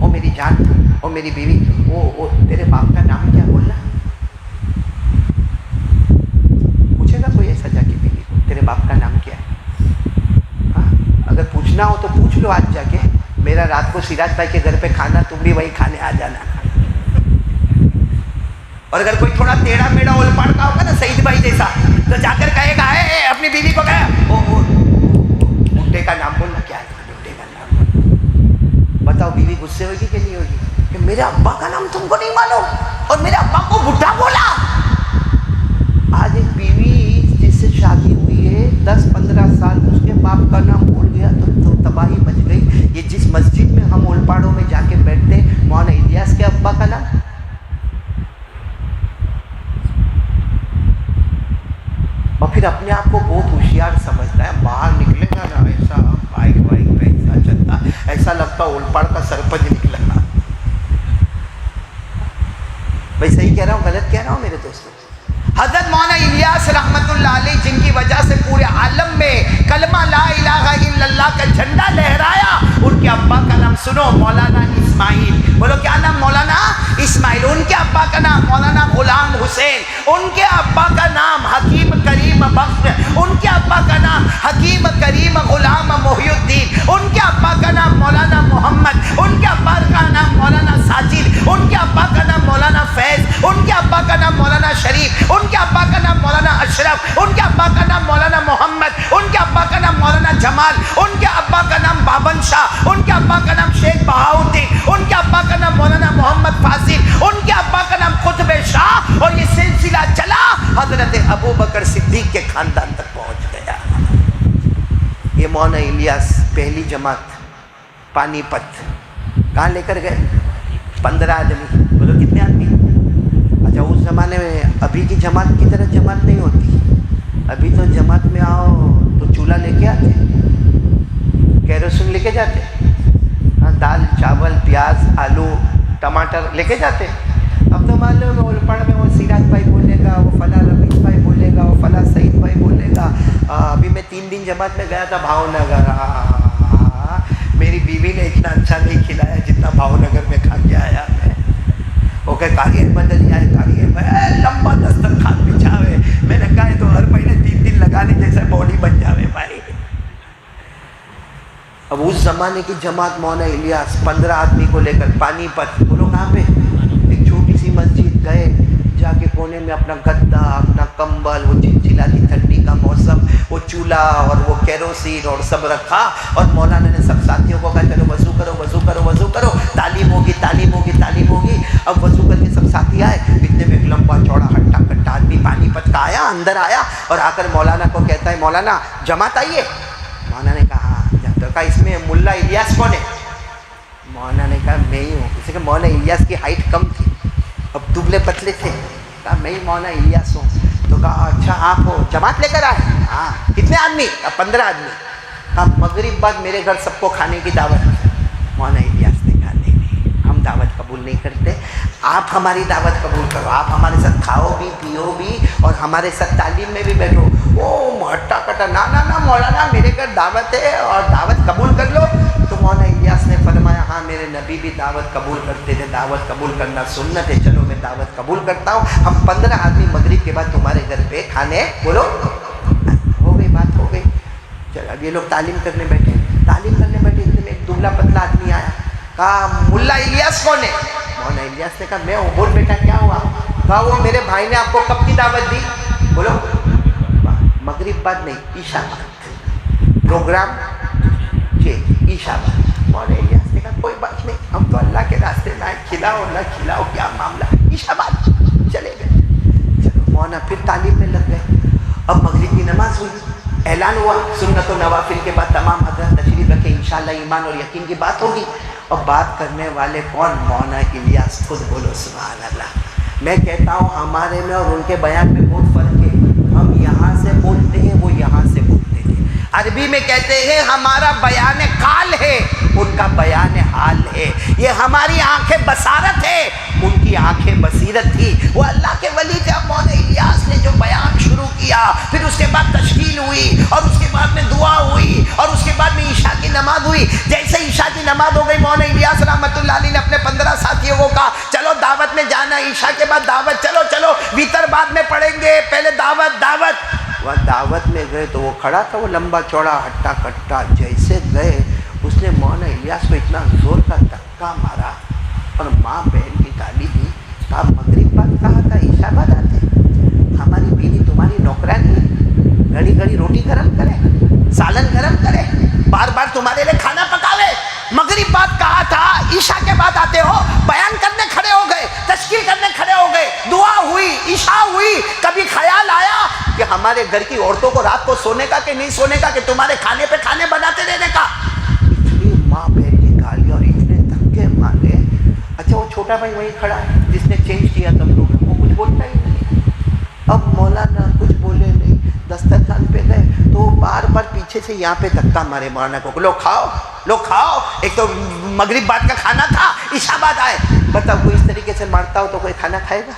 او میری جان، او میری بیوی، او تیرے باپ کا نام کیا بولنا؟ پوچھے گا کوئی ایسا جا کے بیوی کو تیرے باپ کا نام کیا ہے؟ ہاں اگر پوچھنا ہو تو پوچھ لو آج جا کے، میرا رات کو سراج بھائی کے گھر پہ کھانا، تم بھی وہی کھانے آ جانا. اور اگر کوئی تھوڑا ٹیڑھا میڑا اول پاڑ کا ہوگا نا سعید بھائی جیسا، تو جا کر کہے گا اپنی بیوی کو کہے بڈھے کا نام بولنا. کیا ہے بڈھے کا نام؟ بتاؤ بیوی غصے ہوگی کہ نہیں ہوگی کہ میرے ابا کا نام تم کو نہیں معلوم اور میرے ابا کو بڈھا بولا؟ آج ایک بیوی جس سے شادی ہوئی ہے 10-15 سال، اس کے باپ کا نام بھول گیا تو تباہی مچ گئی. یہ جس مسجد میں ہم اول پاڑوں میں جا کے بیٹھتے، مولانا الیاس کے ابا کا نام، اور پھر اپنے آپ کو بہت ہوشیار سمجھتا ہے. باہر نکلے گا نا ایسا بائک پہ ایسا چلتا، ایسا لگتا اولپاڑ کا سرپنچ نکلا. بھائی صحیح کہہ رہا ہوں غلط کہہ رہا ہوں میرے دوستوں؟ حضرت مولانا الیاس رحمت اللہ علیہ، جن کی وجہ سے پورے عالم میں کلمہ لا الہ الا اللہ کا جھنڈا لہرایا، ان کے ابا کا نام سنو، مولانا اسماعیل. بولو کیا نام؟ مولانا اسماعیل. ان کے ابا کا نام مولانا غلام حسین. ان کے ابا کا نام حکیم کریم بخش. ان کے ابا کا نام حکیم کریم غلام محی الدین. ان کے ابا کا نام مولانا محمد. ان کے ابا کا نام مولانا ساجد. ان کے ابا کا نام مولانا فیض. ان کے ابا کا نام مولانا شریف. ان کے ابا کا نام مولانا اشرف. ان کے ابا کا نام مولانا محمد. ان کے ابا کا نام مولانا جمال. ان کے ابا کا نام بابن شاہ. ان کے ابا کا نام شیخ بہاؤدین. ان کے ابا کا نام مولانا محمد فاضل. ان کے ابا کا نام قطب شاہ. اور یہ سلسلہ چلا حضرت ابو بکر صدیق کے خاندان تک پہنچ گیا. یہ مولانا الیاس پہلی جماعت پانی پت کہاں لے کر گئے؟ 15 آدمی. بولو کتنے آدمی؟ اچھا اس زمانے میں ابھی کی جماعت کی طرح جماعت نہیں ہوتی. ابھی تو جماعت میں آؤ تو چولہا لے کے آتے، کیروسین لے کے جاتے، دال چاول پیاز آلو ٹماٹر لے کے جاتے. اب تو مان لو اولپاڑ میں وہ سراج بھائی بولے گا، وہ فلاں رمیش بھائی بولے گا، وہ فلاں سعید بھائی بولے گا. ابھی میں 3 دن جماعت میں گیا تھا بھاؤ نگر، میری بیوی نے اتنا اچھا نہیں کھلایا جتنا بھاؤ نگر میں کھا کے آیا میں. وہ کہ قاری احمد علی آئے، قاری احمد لمبا دسترخوان بچھاوے. میں نے کہا تو ہر مہینے 3 دن لگانے جیسا باڈی بن جاوے بھائی. اب اس زمانے کی جماعت مولانا الیاس 15 آدمی کو لے کر پانی پت. بولو کہاں پہ؟ ایک چھوٹی سی مسجد گئے، جا کے کونے میں اپنا گدا، اپنا کمبل، وہ چلچلاتی ٹھنڈی کا موسم، وہ چولہا اور وہ کیروسین اور سب رکھا. اور مولانا نے سب ساتھیوں کو کہا چلو وضو کرو وضو کرو وضو کرو، تعلیم ہوگی تعلیم ہوگی تعلیم ہوگی. اب وضو کر کے سب ساتھی آئے. اتنے میں ایک لمبا چوڑا ہٹا کٹا آدمی پانی پت کا آیا، اندر آیا اور آ کر مولانا کو کہتا ہے مولانا جماعت آئیے. مولانا نے کہا تو کہا اس میں ملا الیاس کون ہے؟ مولانا نے کہا میں ہی ہوں. کسی کہ مولانا الیاس کی ہائٹ کم تھی، اب دبلے پتلے تھے. کہا میں ہی مولانا الیاس ہوں. تو کہا اچھا آپ ہو، جماعت لے کر آئے؟ ہاں. کتنے آدمی؟ 15 آدمی. کہا مغرب بعد میرے گھر سب کو کھانے کی دعوت. مولانا الیاس نے کہا نہیں ہم دعوت قبول نہیں کرتے، آپ ہماری دعوت قبول کرو، آپ ہمارے ساتھ کھاؤ بھی پیو بھی اور ہمارے ساتھ تعلیم میں بھی بیٹھو. او ہٹا کٹا نہ مولانا میرے گھر دعوت ہے اور دعوت قبول کر لو. تو مولانا الیاس نے فرمایا ہاں میرے نبی بھی دعوت قبول کرتے تھے، دعوت قبول کرنا سنت ہے، چلو میں دعوت قبول کرتا ہوں. ہم 15 آدمی مغرب کے بعد تمہارے گھر پہ کھانے. بولو ہو گئی بات ہو گئی. چلو اب یہ لوگ تعلیم کرنے بیٹھے. تعلیم کرنے بیٹھے اتنے میں ایک دبلا پتلا آدمی آیا. کہا ملا الیاس کون ہے؟ مولانا الیاس نے کہا میں ہوں. بول بیٹا کیا ہوا؟ کہا وہ میرے بھائی نے آپ کو کب کی دعوت دی؟ بولو مغرب بعد نہیں، عشاء بعد پروگرام جی عشاء بعد. مولانا الیاس نے کہا کوئی بات نہیں، ہم تو اللہ کے راستے میں آئے، کھلاؤ نہ کھلاؤ کیا معاملہ، عشاء بعد چلے گئے. چلو مولانا پھر تعلیم میں لگ گئے. اب مغرب کی نماز ہوئی، اعلان ہوا سنت و نوافل کے بعد تمام حضرات تشریف رکھے، انشاءاللہ ایمان اور یقین کی بات ہوگی. اور بات کرنے والے کون؟ مولانا الیاس خود. بولو سبحان اللہ. میں کہتا ہوں ہمارے میں اور ان کے بیان میں بہت فرق ہے. ہم یہاں سے بولتے ہیں، وہ یہاں سے بولتے ہیں. عربی میں کہتے ہیں ہمارا بیان قال ہے، ان کا بیان حال ہے. یہ ہماری آنکھیں بصارت ہے، ان کی آنکھیں بصیرت تھی. وہ اللہ کے ولی کا مولانا الیاس نے جو بیان شروع کیا، پھر اس کے بعد تشکیل ہوئی اور اس کے بعد میں دعا ہوئی اور اس کے بعد میں عشاء کی نماز ہوئی. جیسے عشاء کی نماز ہو گئی، مولانا الیاس رحمۃ اللہ علیہ نے دعوت میں جانا, عشاء کے بعد دعوت, چلو چلو ویتر بعد میں پڑھیں گے, پہلے دعوت دعوت. وہ دعوت میں گئے تو وہ کھڑا تھا, وہ لمبا چوڑا ہٹا کٹا, جیسے گئے اس نے مولانا الیاس کو اتنا زور کا دھکا مارا اور ماں بہن کی گالی دی. کہا مغرب بعد کہا تھا عشاء بعد آتے, ہماری بیوی تمہاری نوکرانی ہے, گھڑی گھڑی روٹی گرم کرے, سالن گرم کرے, بار بار تمہارے لیے کھانا پکاوے. مغرب بعد کہا تھا, عشاء کے بعد آتے ہو, بیان کرنے کھڑے ہو گئے, تشکیل کرنے کھڑے ہو گئے, دعا ہوئی, عشاء ہوئی, کبھی خیال آیا کہ ہمارے گھر کی عورتوں کو رات کو سونے کا کہ نہیں سونے کا, کہ تمہارے کھانے پہ کھانے بناتے رہنے کا. اتنی ماں بہن کی گالیاں اور اتنے دھکے مارے. اچھا وہ چھوٹا بھائی وہیں کھڑا ہے جس نے چینج کیا تم لوگ, وہ کچھ بولتا ہی نہیں. اب مولانا کچھ بولے نہیں, دسترخوان پہ گئے تو بار بار پیچھے سے یہاں پہ دھکا مارے مولانا کو, لو کھاؤ لو کھاؤ, ایک تو مغرب بعد کا کھانا تھا, عشاء بعد آئے. بتاؤ کوئی اس طریقے سے مارتا ہو تو کوئی کھانا کھائے گا؟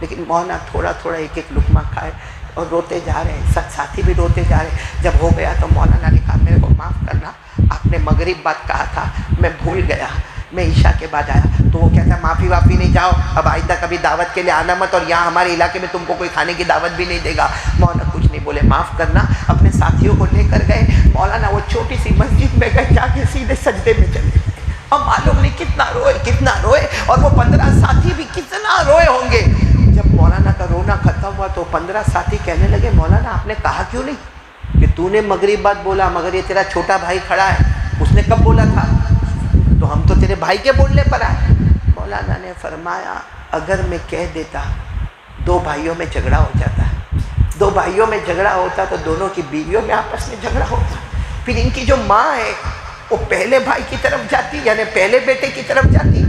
لیکن مولانا تھوڑا تھوڑا ایک ایک لقمہ کھائے اور روتے جا رہے ہیں, سب ساتھی بھی روتے جا رہے ہیں. جب ہو گیا تو مولانا نے کہا میرے کو معاف کرنا, آپ نے مغرب بعد کہا تھا, میں بھول گیا, میں عشاء کے بعد آیا. تو وہ کہتا ہے معافی وافی نہیں, جاؤ اب آئندہ کبھی دعوت کے لیے آنا مت, اور یہاں ہمارے علاقے میں تم کو کوئی کھانے کی دعوت بھی نہیں دے گا. مولانا کچھ نہیں بولے, معاف کرنا. اپنے ساتھیوں کو لے کر گئے, مولانا وہ چھوٹی سی مسجد میں گئے, جا کے سیدھے سجدے میں چلے گئے. اور معلوم نہیں کتنا روئے, اور وہ 15 ساتھی بھی کتنا روئے ہوں گے. جب مولانا کا رونا ختم ہوا تو 15 ساتھی کہنے لگے, مولانا آپ نے کہا کیوں نہیں کہ تو نے مغرب بعد بولا, مگر یہ تیرا چھوٹا بھائی کھڑا ہے, اس نے کب بولا تھا, تو ہم تو تیرے بھائی کے بولنے پر آئے. مولانا نے فرمایا اگر میں کہہ دیتا 2 بھائیوں میں جھگڑا ہو جاتا, 2 بھائیوں میں جھگڑا ہوتا تو دونوں کی بیویوں میں آپس میں جھگڑا ہوتا, پھر ان کی جو ماں ہے وہ پہلے بھائی کی طرف جاتی, یعنی پہلے بیٹے کی طرف جاتی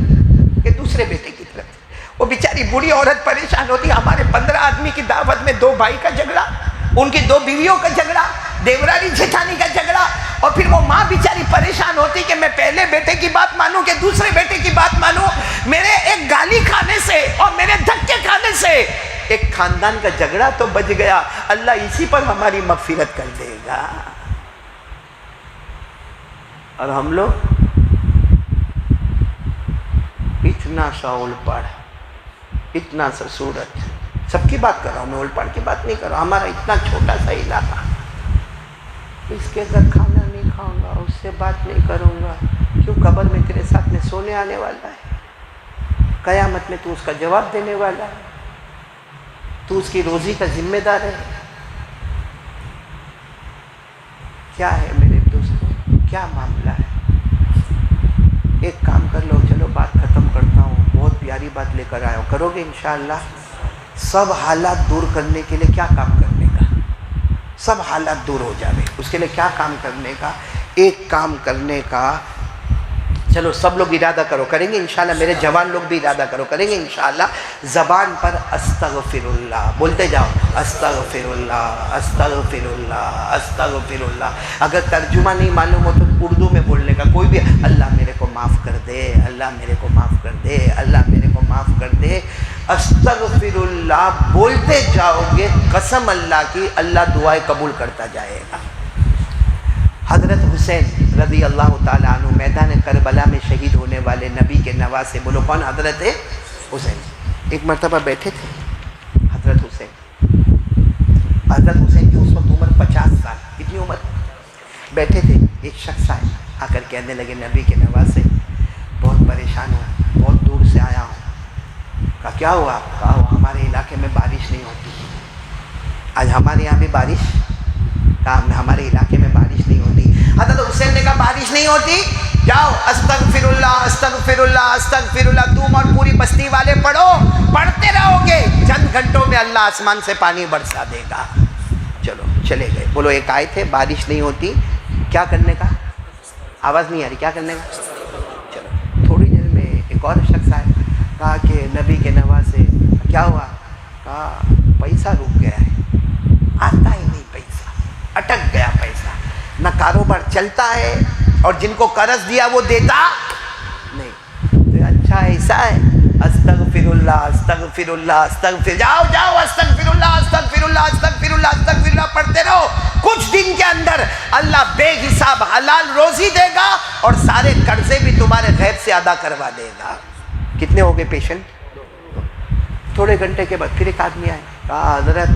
کہ دوسرے بیٹے کی طرف. وہ بیچاری بوڑھی عورت پریشان ہوتی, ہمارے 15 آدمی کی دعوت میں 2 بھائی کا جھگڑا, ان کی 2 بیویوں کا جھگڑا, دیورانی جیٹھانی کا جھگڑا. اور پھر وہ ماں بیچاری پریشان ہوتی کہ میں پہلے بیٹے کی بات مانوں کہ دوسرے بیٹے کی بات مانوں. میرے ایک گالی کھانے سے اور میرے دھکے کھانے سے ایک خاندان کا جھگڑا تو بچ گیا, اللہ اسی پر ہماری مغفرت کر دے گا. اور ہم لوگ اتنا سا اولپاڑ, اتنا سا صورت, سب کی بات کر رہا ہوں میں, اولپاڑ کی بات نہیں کر رہا ہوں. ہمارا اتنا چھوٹا سا علاقہ, اس کے گھر کھانا نہیں کھاؤں گا, اس سے بات نہیں کروں گا, کیوں قبر میں تیرے ساتھ میں سونے آنے والا ہے, قیامت میں تو اس کا جواب دینے والا ہے, تو اس کی روزی کا ذمہ دار ہے. کیا ہے میرے دوستوں, کیا معاملہ ہے؟ ایک کام کر لو, چلو بات ختم کرتا ہوں, بہت پیاری بات لے کر آیا ہوں, کرو گے انشاءاللہ؟ سب حالات دور کرنے کے لیے کیا کام کرنے کا, سب حالات دور ہو جاوے, اس کے لیے کیا کام کرنے کا, ایک کام کرنے کا. چلو سب لوگ ارادہ کرو, کریں گے انشاءاللہ, میرے جوان لوگ بھی ارادہ کرو, کریں گے انشاءاللہ. زبان پر استغفر اللہ بولتے جاؤ, استغفر اللہ استغفر اللہ استغفر اللہ. اگر ترجمہ نہیں معلوم ہو تو اردو میں بولنے کا, کوئی بھی, اللہ میرے کو معاف کر دے, اللہ میرے کو معاف کر دے, اللہ میرے کو معاف کر دے. استغفر اللہ بولتے جاؤ گے, قسم اللہ کی, اللہ دعائیں قبول کرتا جائے گا. حضرت حسین رضی اللہ تعالیٰ عنہ میدان کربلا میں شہید ہونے والے نبی کے نواسے, بولو کون؟ حضرت حسین. ایک مرتبہ بیٹھے تھے حضرت حسین, حضرت حسین کی اس وقت عمر 50 سال, کتنی عمر؟ بیٹھے تھے, ایک شخص آئے, آ کر کہنے لگے نبی کے نواسے بہت پریشان ہوں, بہت دور سے آیا ہوں. کہا کیا ہوا؟ کہا ہمارے علاقے میں بارش نہیں ہوتی. آج ہمارے یہاں بھی بارش, کہا ہمارے علاقے میں بارش نہیں ہوتی. حضرت حسین نے کہا بارش نہیں ہوتی, جاؤ استغفر اللہ استغفر اللہ استغفر اللہ, تم اور پوری بستی والے پڑھو, پڑھتے رہو گے, چند گھنٹوں میں اللہ آسمان سے پانی برسا دے گا. چلو چلے گئے. بولو ایک آئے تھے, بارش نہیں ہوتی, کیا کرنے کا؟ آواز نہیں آ رہی, کیا کرنے کا؟ چلو تھوڑی دیر میں ایک اور شخص آئے, کہا کہ نبی کے نواسے کیا ہوا؟ کہا پیسہ رک گیا ہے, آتا ہی نہیں پیسہ, اٹک گیا پیسہ, نہ کاروبار چلتا ہے, اور جن کو قرض دیا وہ دیتا نہیں. تو اچھا ایسا ہے, استغفر اللہ استغفر اللہ استغفر, جاؤ جاؤ استغفر اللہ استغفر اللہ استغفر اللہ استغفر اللہ پڑھتے رہو. کچھ دن کے اندر اللہ بے حساب حلال روزی دے گا, اور سارے قرضے بھی تمہارے غیب سے ادا کروا دے گا. کتنے ہو گئے پیشنٹ؟ تھوڑے گھنٹے کے بعد پھر ایک آدمی آئے، کہا حضرت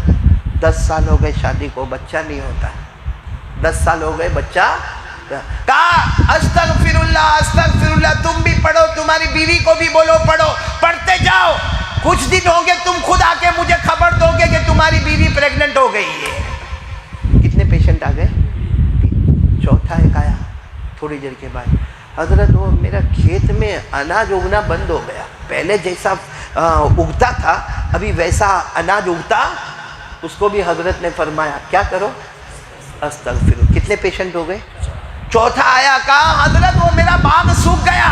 10 سال ہو گئے شادی کو، بچہ نہیں ہوتا، 10 سال ہو گئے بچہ. کہا استغفر اللہ، تم بھی پڑھو، تمہاری بیوی کو بھی بولو پڑھو، پڑھتے جاؤ، کچھ دن ہوں گے تم خود آ کے مجھے خبر دو گے کہ تمہاری بیوی پریگننٹ ہو گئی ہے. کتنے پیشنٹ آ گئے؟ چوتھا ایک آیا تھوڑی دیر کے بعد، حضرت وہ میرا کھیت میں اناج اگنا بند ہو گیا، پہلے جیسا اگتا تھا ابھی ویسا اناج اگتا. اس کو بھی حضرت نے فرمایا کیا کرو؟ استغفر. کتنے پیشنٹ ہو گئے؟ چوتھا آیا، کہا حضرت وہ میرا باغ سوکھ گیا،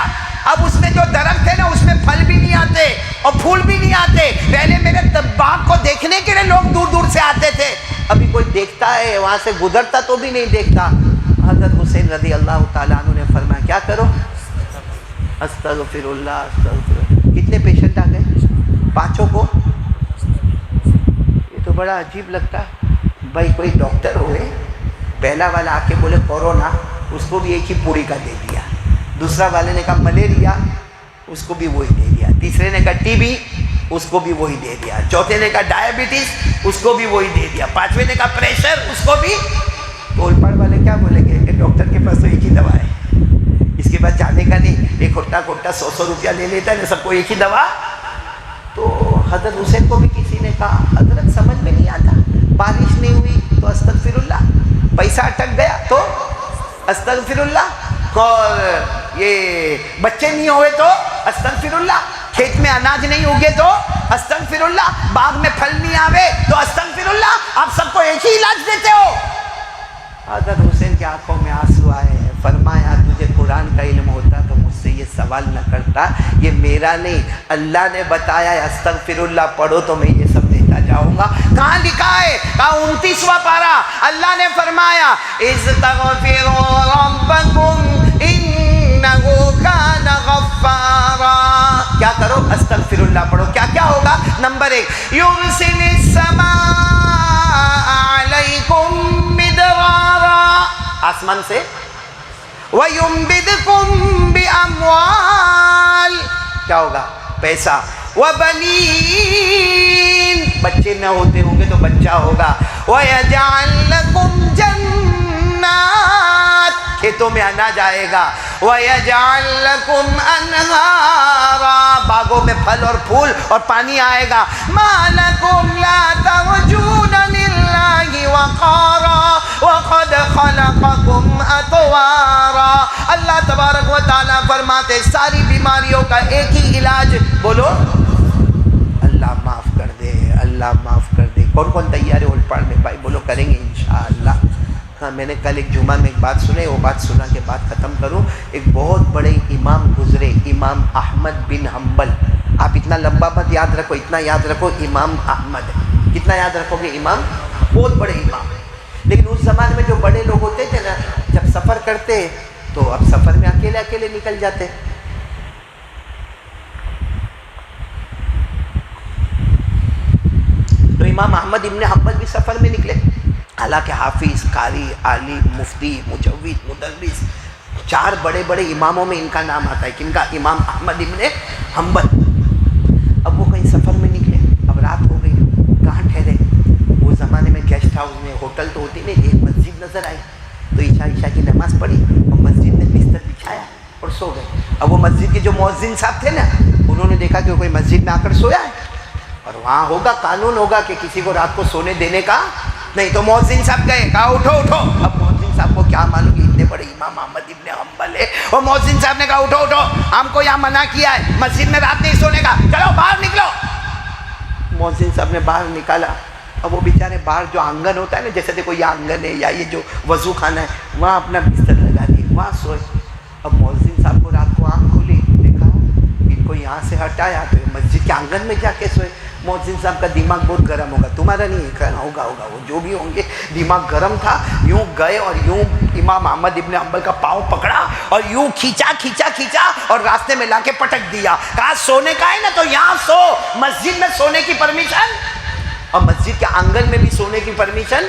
اب اس میں جو درخت تھے نا اس میں پھل بھی نہیں آتے اور پھول بھی نہیں آتے، پہلے میرے باغ کو دیکھنے کے لیے لوگ دور دور سے آتے تھے، ابھی کوئی دیکھتا ہے وہاں سے گزرتا تو بھی نہیں دیکھتا. حضرت حسین رضی اللہ تعالیٰ عنہ نے فرمایا کیا کرو؟ استغفر اللہ، استغفر اللہ. کتنے پیشنٹ آ گئے؟ 5 کو. یہ تو بڑا عجیب لگتا بھائی، کوئی ڈاکٹر ہوئے، پہلا والا آ کے بولے کورونا، اس کو بھی ایک ہی پوری کا دے دیا، دوسرا والے نے کہا ملیریا، اس کو بھی وہی دے دیا، تیسرے نے کہا ٹی بی، اس کو بھی وہی دے دیا، چوتھے نے کہا ڈائبٹیز، اس کو بھی وہی دے دیا، 5ویں نے کہا پریشر، اس کو بھی. تو الپڑ والے کیا بولیں گے کہ ڈاکٹر کے پاس تو ایک ہی دوا ہے، اس کے بعد جانے کا نہیں، ایک کھوٹا 100 روپیہ لے لیتا ہے نا، سب کو ایک ہی دوا. تو حضرت حسین کو بھی کسی نے کہا حضرت سمجھ میں نہیں آتا، بارش نہیں ہوئی تو استغفر اللہ، پیسہ اٹک گیا تو استغفر اللہ، اور یہ بچے نہیں ہوئے تو استغفر اللہ، کھیت میں اناج نہیں اگے تو استغفر اللہ، باغ میں پھل نہیں آوے تو استغفر اللہ. آپ سب کو ایک ہی علاج دیتے ہو. حضرت حسین کی آنکھوں میں آنسو آئے، فرمایا تجھے قرآن کا علم ہوتا تو مجھ سے یہ سوال نہ کرتا، یہ میرا نہیں، اللہ نے بتایا ہے استغفر اللہ پڑھو تو میں یہ سب دیتا جاؤں گا. کہاں لکھا ہے؟ کہا 29واں پارہ، اللہ نے فرمایا استغفروا ربکم انہ کان غفارا. کیا کرو؟ استغفر اللہ پڑھو. کیا کیا ہوگا؟ نمبر 1 یرسل السماء علیکم مدرارا، آسمان سے، وَيُنْبِدْكُمْ بِأَمْوَالٍ، کیا ہوگا؟ پیسہ، وَبَنِينَ، بچے نہ ہوتے ہوں گے تو بچہ ہوگا، وَيَجْعَلْ لَكُمْ جَنَّاتٍ، کھیتوں میں اناج آئے گا، وَيَجْعَلْ لَكُمْ أَنْهَارًا، باغوں میں پھل اور پھول اور پانی آئے گا. مَا لَكُمْ لَا تَرْجُونَ لِلَّهِ وَقَارًا وَقَدْ خَلَقَكُمْ أَطْوَارًا. اللہ تبارک و تعالیٰ فرماتے ساری بیماریوں کا ایک ہی علاج، بولو اللہ معاف کر دے، اللہ معاف کر دے. کون کون تیار ہے اولڈ پاڑ میں؟ بھائی بولو کریں گے انشاءاللہ. ہاں میں نے کل ایک جمعہ میں ایک بات سنی، وہ بات سنا کے بعد ختم کروں. ایک بہت بڑے امام گزرے، امام احمد بن حنبل. آپ اتنا لمبا مت یاد رکھو، اتنا یاد رکھو امام احمد. کتنا یاد رکھو گے؟ امام، بہت بڑے امام. لیکن اس زمانے میں جو بڑے لوگ ہوتے تھے نا، جب سفر کرتے تو اب سفر میں اکیلے اکیلے نکل جاتے. تو امام احمد ابن حنبل بھی سفر میں نکلے. حالانکہ حافظ، قاری، عالم، مفتی، مجوید، مدرس، 4 بڑے بڑے اماموں میں ان کا نام آتا ہے. کن کا؟ امام احمد ابن حنبل. اب وہ کہیں سفر میں نکلے، اب رات ہو گئی، کہاں ٹھہرے؟ وہ زمانے میں گیسٹ ہاؤس میں، ہوٹل تو ہوتی نہیں، ایک مسجد نظر آئی تو عشاء کی نماز پڑھی اور مسجد میں بستر بچھایا اور سو گئے. اب وہ مسجد کے جو مؤذن صاحب تھے نا، انہوں نے دیکھا کہ کوئی مسجد میں آ کر سویا ہے، اور وہاں ہوگا قانون ہوگا کہ کسی کو رات کو سونے دینے کا نہیں. تو مؤذن صاحب گئے، کہا اٹھو اٹھو. اب مؤذن صاحب کو کیا معلوم اتنے بڑے امام احمد ابن حنبل ہے. اور مؤذن صاحب نے کہا اٹھو اٹھو، ہم کو یہاں منع کیا ہے مسجد میں رات نہیں سونے کا، چلو باہر نکلو. مؤذن صاحب نے باہر نکالا. اب وہ بیچارے باہر جو آنگن ہوتا ہے نا، جیسے دیکھو یہ آنگن ہے یا یہ جو وضو خانہ ہے، وہاں اپنا بستر لگا دیے، وہاں سوئے. اب مؤذن صاحب کو رات کو آنکھ کھلی، دیکھا ان کو یہاں سے ہٹایا تو مسجد کے آنگن میں جا کے سوئے. مؤذن صاحب کا دماغ بہت گرم ہوگا، تمہارا نہیں ہے، ہوگا وہ جو بھی ہوں گے، دماغ گرم تھا. یوں گئے اور یوں امام احمد ابن حنبل کا پاؤں پکڑا اور یوں کھینچا کھینچا کھینچا اور راستے میں لا کے پٹک دیا. کہا سونے کا ہے نا تو یہاں سو، مسجد میں سونے کی پرمیشن اور مسجد کے آنگن میں بھی سونے کی پرمیشن.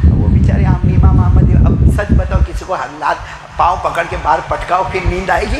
وہ بیچارے امام احمد، اب سچ بتاؤ کسی کو ہاتھ پاؤں پکڑ کے باہر پٹکاؤ پھر نیند آئے گی؟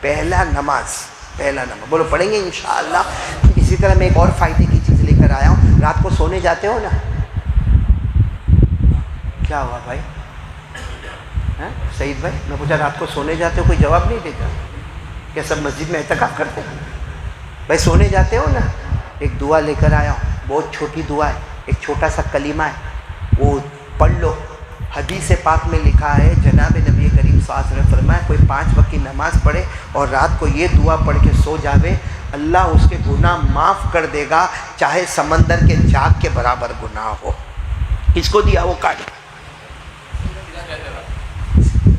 پہلا نماز بولو پڑھیں گے انشاءاللہ. اسی طرح میں ایک اور فائدے کی چیز لے کر آیا ہوں. رات کو سونے جاتے ہو نا؟ کیا ہوا بھائی؟ سعید بھائی میں پوچھا رات کو سونے جاتے ہو؟ کوئی جواب نہیں دیتا. کیا سب مسجد میں اعتکاف کرتے ہیں؟ بھائی سونے جاتے ہو نا؟ ایک دعا لے کر آیا ہوں, بہت چھوٹی دعا ہے, ایک چھوٹا سا کلمہ ہے, وہ پڑھ لو. حدیث پاک میں لکھا ہے جناب نبی کریم صلی اللہ علیہ وسلم نے فرمایا کوئی 5 وقت کی نماز پڑھے اور رات کو یہ دعا پڑھ کے سو جاوے, اللہ اس کے گناہ معاف کر دے گا چاہے سمندر کے جاگ کے برابر گناہ ہو. کس کو دیا وہ کارڈ؟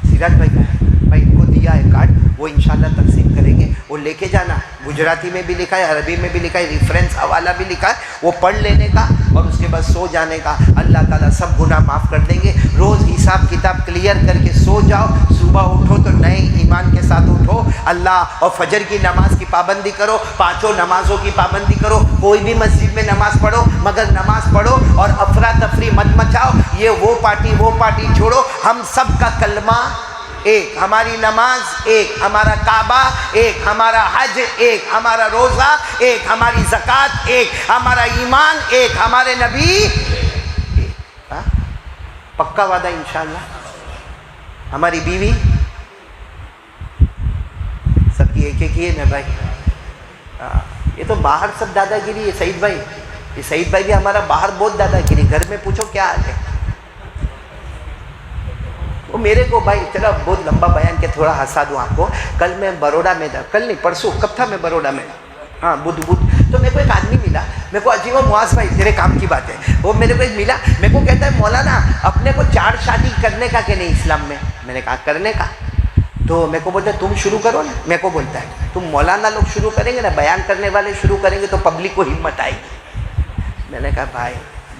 سراج بھائی کا ہے بھائی, ان کو دیا ہے کارڈ, وہ انشاءاللہ تقسیم کریں گے. وہ لے کے جانا, گجراتی میں بھی لکھا ہے, عربی میں بھی لکھا ہے, ریفرنس حوالہ بھی لکھا ہے, وہ پڑھ لینے کا اور اس کے بعد سو جانے کا. اللہ تعالیٰ سب گناہ معاف کر دیں گے. روز حساب کتاب کلیئر کر کے سو جاؤ, صبح اٹھو تو نئے ایمان کے ساتھ اٹھو. اللہ اور فجر کی نماز کی پابندی کرو, 5 نمازوں کی پابندی کرو. کوئی بھی مسجد میں نماز پڑھو مگر نماز پڑھو اور افراتفری مت مچاؤ. یہ وہ پارٹی چھوڑو. ہم سب کا کلمہ ایک, ہماری نماز ایک, ہمارا کعبہ ایک, ہمارا حج ایک, ہمارا روزہ ایک, ہماری زکوٰۃ ایک, ہمارا ایمان ایک, ہمارے نبی ایک. پکا وعدہ انشاءاللہ. ہماری بیوی سب کی ایک ہی ہے نا بھائی. یہ تو باہر سب دادا گیری ہے سعید بھائی. یہ سعید بھائی بھی ہمارا باہر بہت دادا گیری, گھر میں پوچھو کیا حال ہے. وہ میرے کو بھائی چلو بہت لمبا بیان کے تھوڑا ہنسا دوں آپ کو. کل میں بروڈا میں تھا, کل نہیں پرسوں, کب تھا میں بروڈا میں, ہاں بدھ, تو میرے کو ایک آدمی ملا. میرے کو عجیب و معاذ بھائی تیرے کام کی بات ہے, وہ میرے کو ایک ملا, میرے کو کہتا ہے مولانا اپنے کو 4 شادی کرنے کا کہ نہیں اسلام میں. میں نے کہا کرنے کا. تو میرے کو بولتا ہے تم شروع کرو نا. میرے کو بولتا ہے تم مولانا لوگ شروع کریں گے نا, بیان کرنے والے شروع کریں گے تو پبلک کو ہمت آئے گی. میں نے کہا بھائی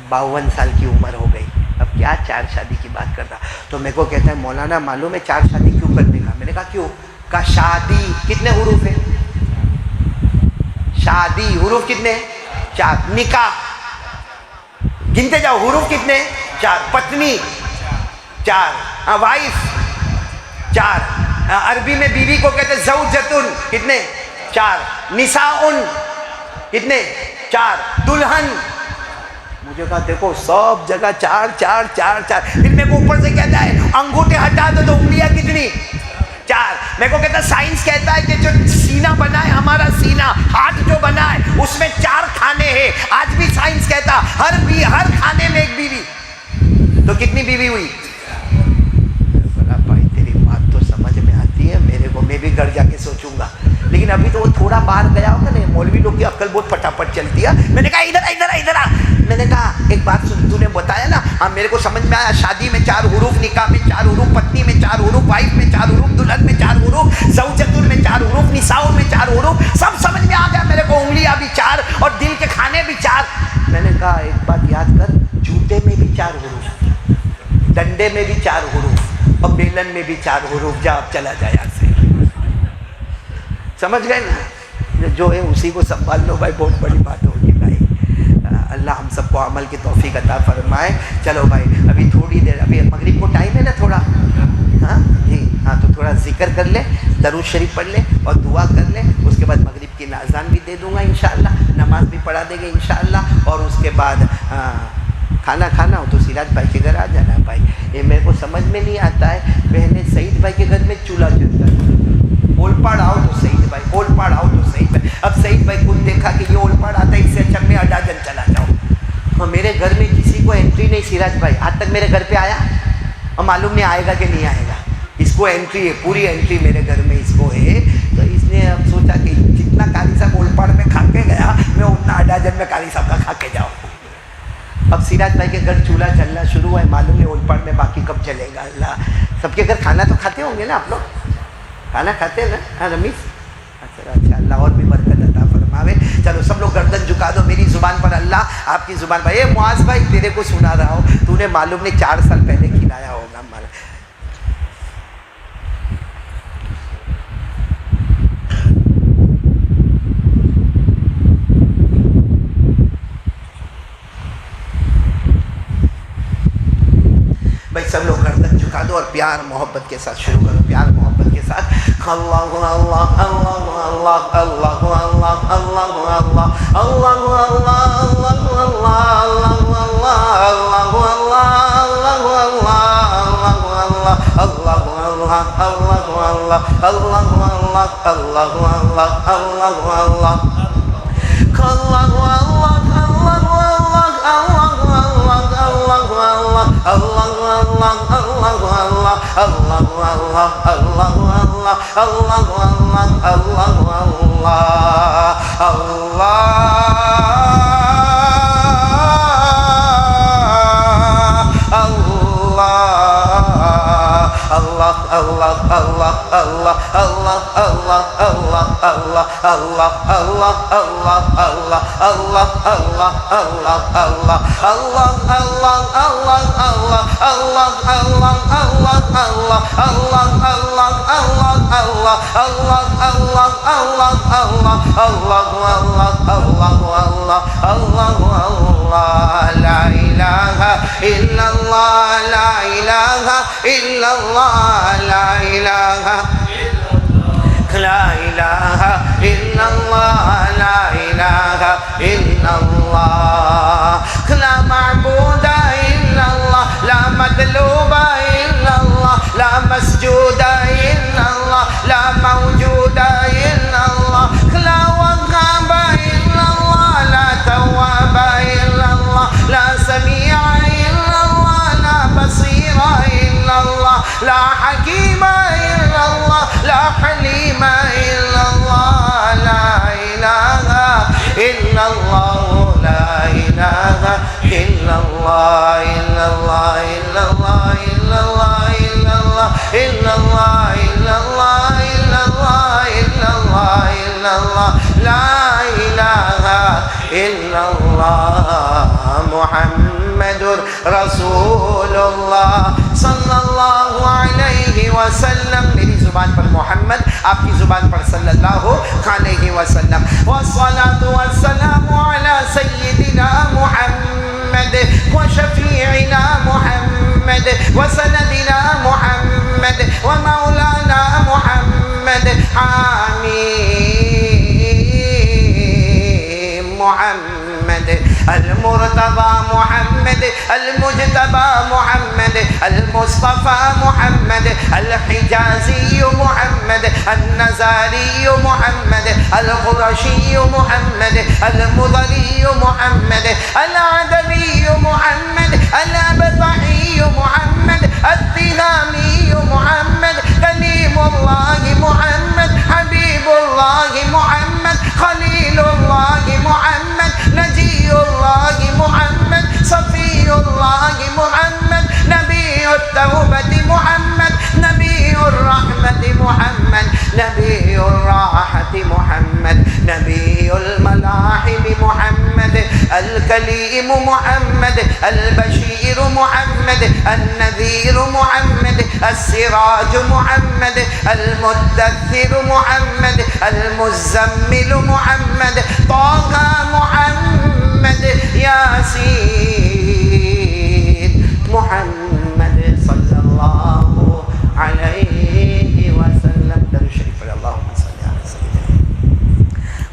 52 سال کی عمر ہو گئی, اب کیا 4 شادی کی بات کر رہا. تو میرے کو کہتا ہے مولانا معلوم ہے 4 شادی کیوں کرنے کا. میں نے کہا کیوں؟ کہا شادی کتنے حروف ہیں؟ شادی حروف کتنے ہیں؟ 4. نکاح گنتے جاؤ حروف کتنے؟ 4. پتنی 4. وائف 4. عربی میں بیوی کو کہتے ہیں زوجتن, کتنے؟ 4. نساؤن کتنے؟ 4. دلہن. مجھے کہا دیکھو سب جگہ 4 4 4 4. پھر میرے کو اوپر سے کہتا ہے انگوٹھے ہٹا دو تو انگلیاں کتنی؟ 4. میرے کو کہتا ہے سائنس کہتا ہے کہ جو سینہ بنا ہے ہمارا سینہ, ہاتھ جو بنا ہے اس میں 4 کھانے ہیں. آج بھی سائنس کہتا ہر کھانے میں ایک بیوی, تو کتنی بیوی ہوئی؟ بھائی تیری بات تو سمجھ میں آتی ہے میرے کو, میں بھی گھر جا کے سوچوں گا. لیکن ابھی تو وہ تھوڑا باہر گیا ہوگا نا, مولوی لوگ کی عقل بہت پھٹافٹ چلتی ہے. میں نے کہا ادھر آ. میں نے کہا ایک بات سن, تو نے بتایا نا, ہاں میرے کو سمجھ میں آیا. شادی میں 4 حروف, نکاح میں 4 حروف, پتنی میں 4 حروف, وائف میں 4 حروف, دلہن میں 4 حروف, زوجتن میں 4 حروف, نساؤ میں 4 حروف, سب سمجھ میں آ گیا میرے کو. انگلیاں بھی 4 اور دل کے کھانے بھی 4. میں نے کہا ایک بات یاد کر, جوتے میں بھی 4 حروف, ڈنڈے میں بھی 4 حروف اور بیلن میں بھی 4 حروف. جا اب چلا جائے یہاں سے. سمجھ گئے نا, جو ہے اسی کو سنبھال لو بھائی, بہت بڑی بات ہوگی بھائی. اللہ ہم سب کو عمل کی توفیق عطا فرمائے. چلو بھائی ابھی تھوڑی دیر, ابھی مغرب کو ٹائم ہے نا تھوڑا, ہاں جی ہاں, تو تھوڑا ذکر کر لے, درود شریف پڑھ لے اور دعا کر لے. اس کے بعد مغرب کی اذان بھی دے دوں گا انشاءاللہ, نماز بھی پڑھا دے گے انشاءاللہ. اور اس کے بعد کھانا کھانا ہو تو سراج بھائی کے گھر آ جانا بھائی. یہ میرے کو سمجھ میں نہیں آتا ہے, پہلے سعید بھائی کے گھر میں چولہا جلتا ہے, اولپاڑ آؤ تو سعید بھائی, اولپاڑ آؤ تو سعید بھائی. اب سعید بھائی خود دیکھا کہ یہ اولپاڑ آتا ہے, اس سے اچھا میں اڈاجن چلا جاؤں. اور میرے گھر میں کسی کو انٹری نہیں سراج بھائی, آج تک میرے گھر پہ آیا اور معلوم نہیں آئے گا کہ نہیں آئے گا. اس کو انٹری ہے, پوری انٹری میرے گھر میں اس کو ہے. تو اس نے اب سوچا کہ جتنا قاری صاحب اولپاڑ میں کھا کے گیا, میں اتنا اڈاجن میں قاری صاحب کا کھا کے جاؤں. اب سراج بھائی کے گھر چولہا چلنا شروع ہے, معلوم نہیں اولپاڑ میں باقی کب چلے گا. اللہ سب کے گھر کھانا تو کھاتے ہوں گے نا آپ لوگ, کھانا کھاتے ہیں نا, ہاں رمیش, اچھا اللہ اور بھی برکت عطا فرماوے. چلو سب لوگ گردن جھکا دو, میری زبان پر اللہ, آپ کی زبان پر. اے معاذ بھائی تیرے کو سنا رہا ہوں, تو نے معلوم نہیں 4 سال پہلے کھلایا ہوگا ہمارا. بھائی سب لوگ گردن جھکا دو اور پیار محبت کے ساتھ شروع کرو، پیار محبت کے ساتھ. اللہ اللہ اللہ اللہ اللہ اللہ اللہ اللہ اللہ اللہ محمد رسول اللہ صلی اللہ علیہ وسلم. میری زبان پر محمد، آپ کی زبان پر صلی اللہ علیہ وسلم. والصلاة والسلام على سيدنا محمد وشفيعنا محمد وسندنا محمد ومولانا محمد حميم محمد المرتضى محمد المجتبى محمد المصطفى محمد الحجازي محمد النزاري محمد القرشي محمد المضري محمد العدوي محمد الأبطحي محمد التهامي محمد كليم الله محمد حبيب الله محمد خليل الله محمد نجي الله محمد صفي الله محمد نبي التوبة محمد نبي الرحمة محمد نبي الراحة محمد نبي الملاحم محمد الكليم محمد البشير محمد النذير محمد السراج محمد المدثر محمد المزمل محمد طه محمد ياسين محمد صلى الله عليه وسلم. درود شریف پر اللهم صل على سيدنا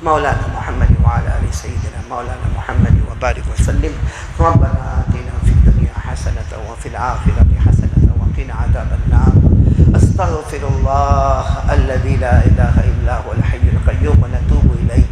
مولانا محمد وعلى آل سيدنا مولانا محمد وبارك وسلم. ربنا آتنا في الدنيا حسنة وفي الآخرة حسنة وقنا عذاب النار. أستغفر الله الذي لا إله إلا هو الحي القيوم ونتوب إليه.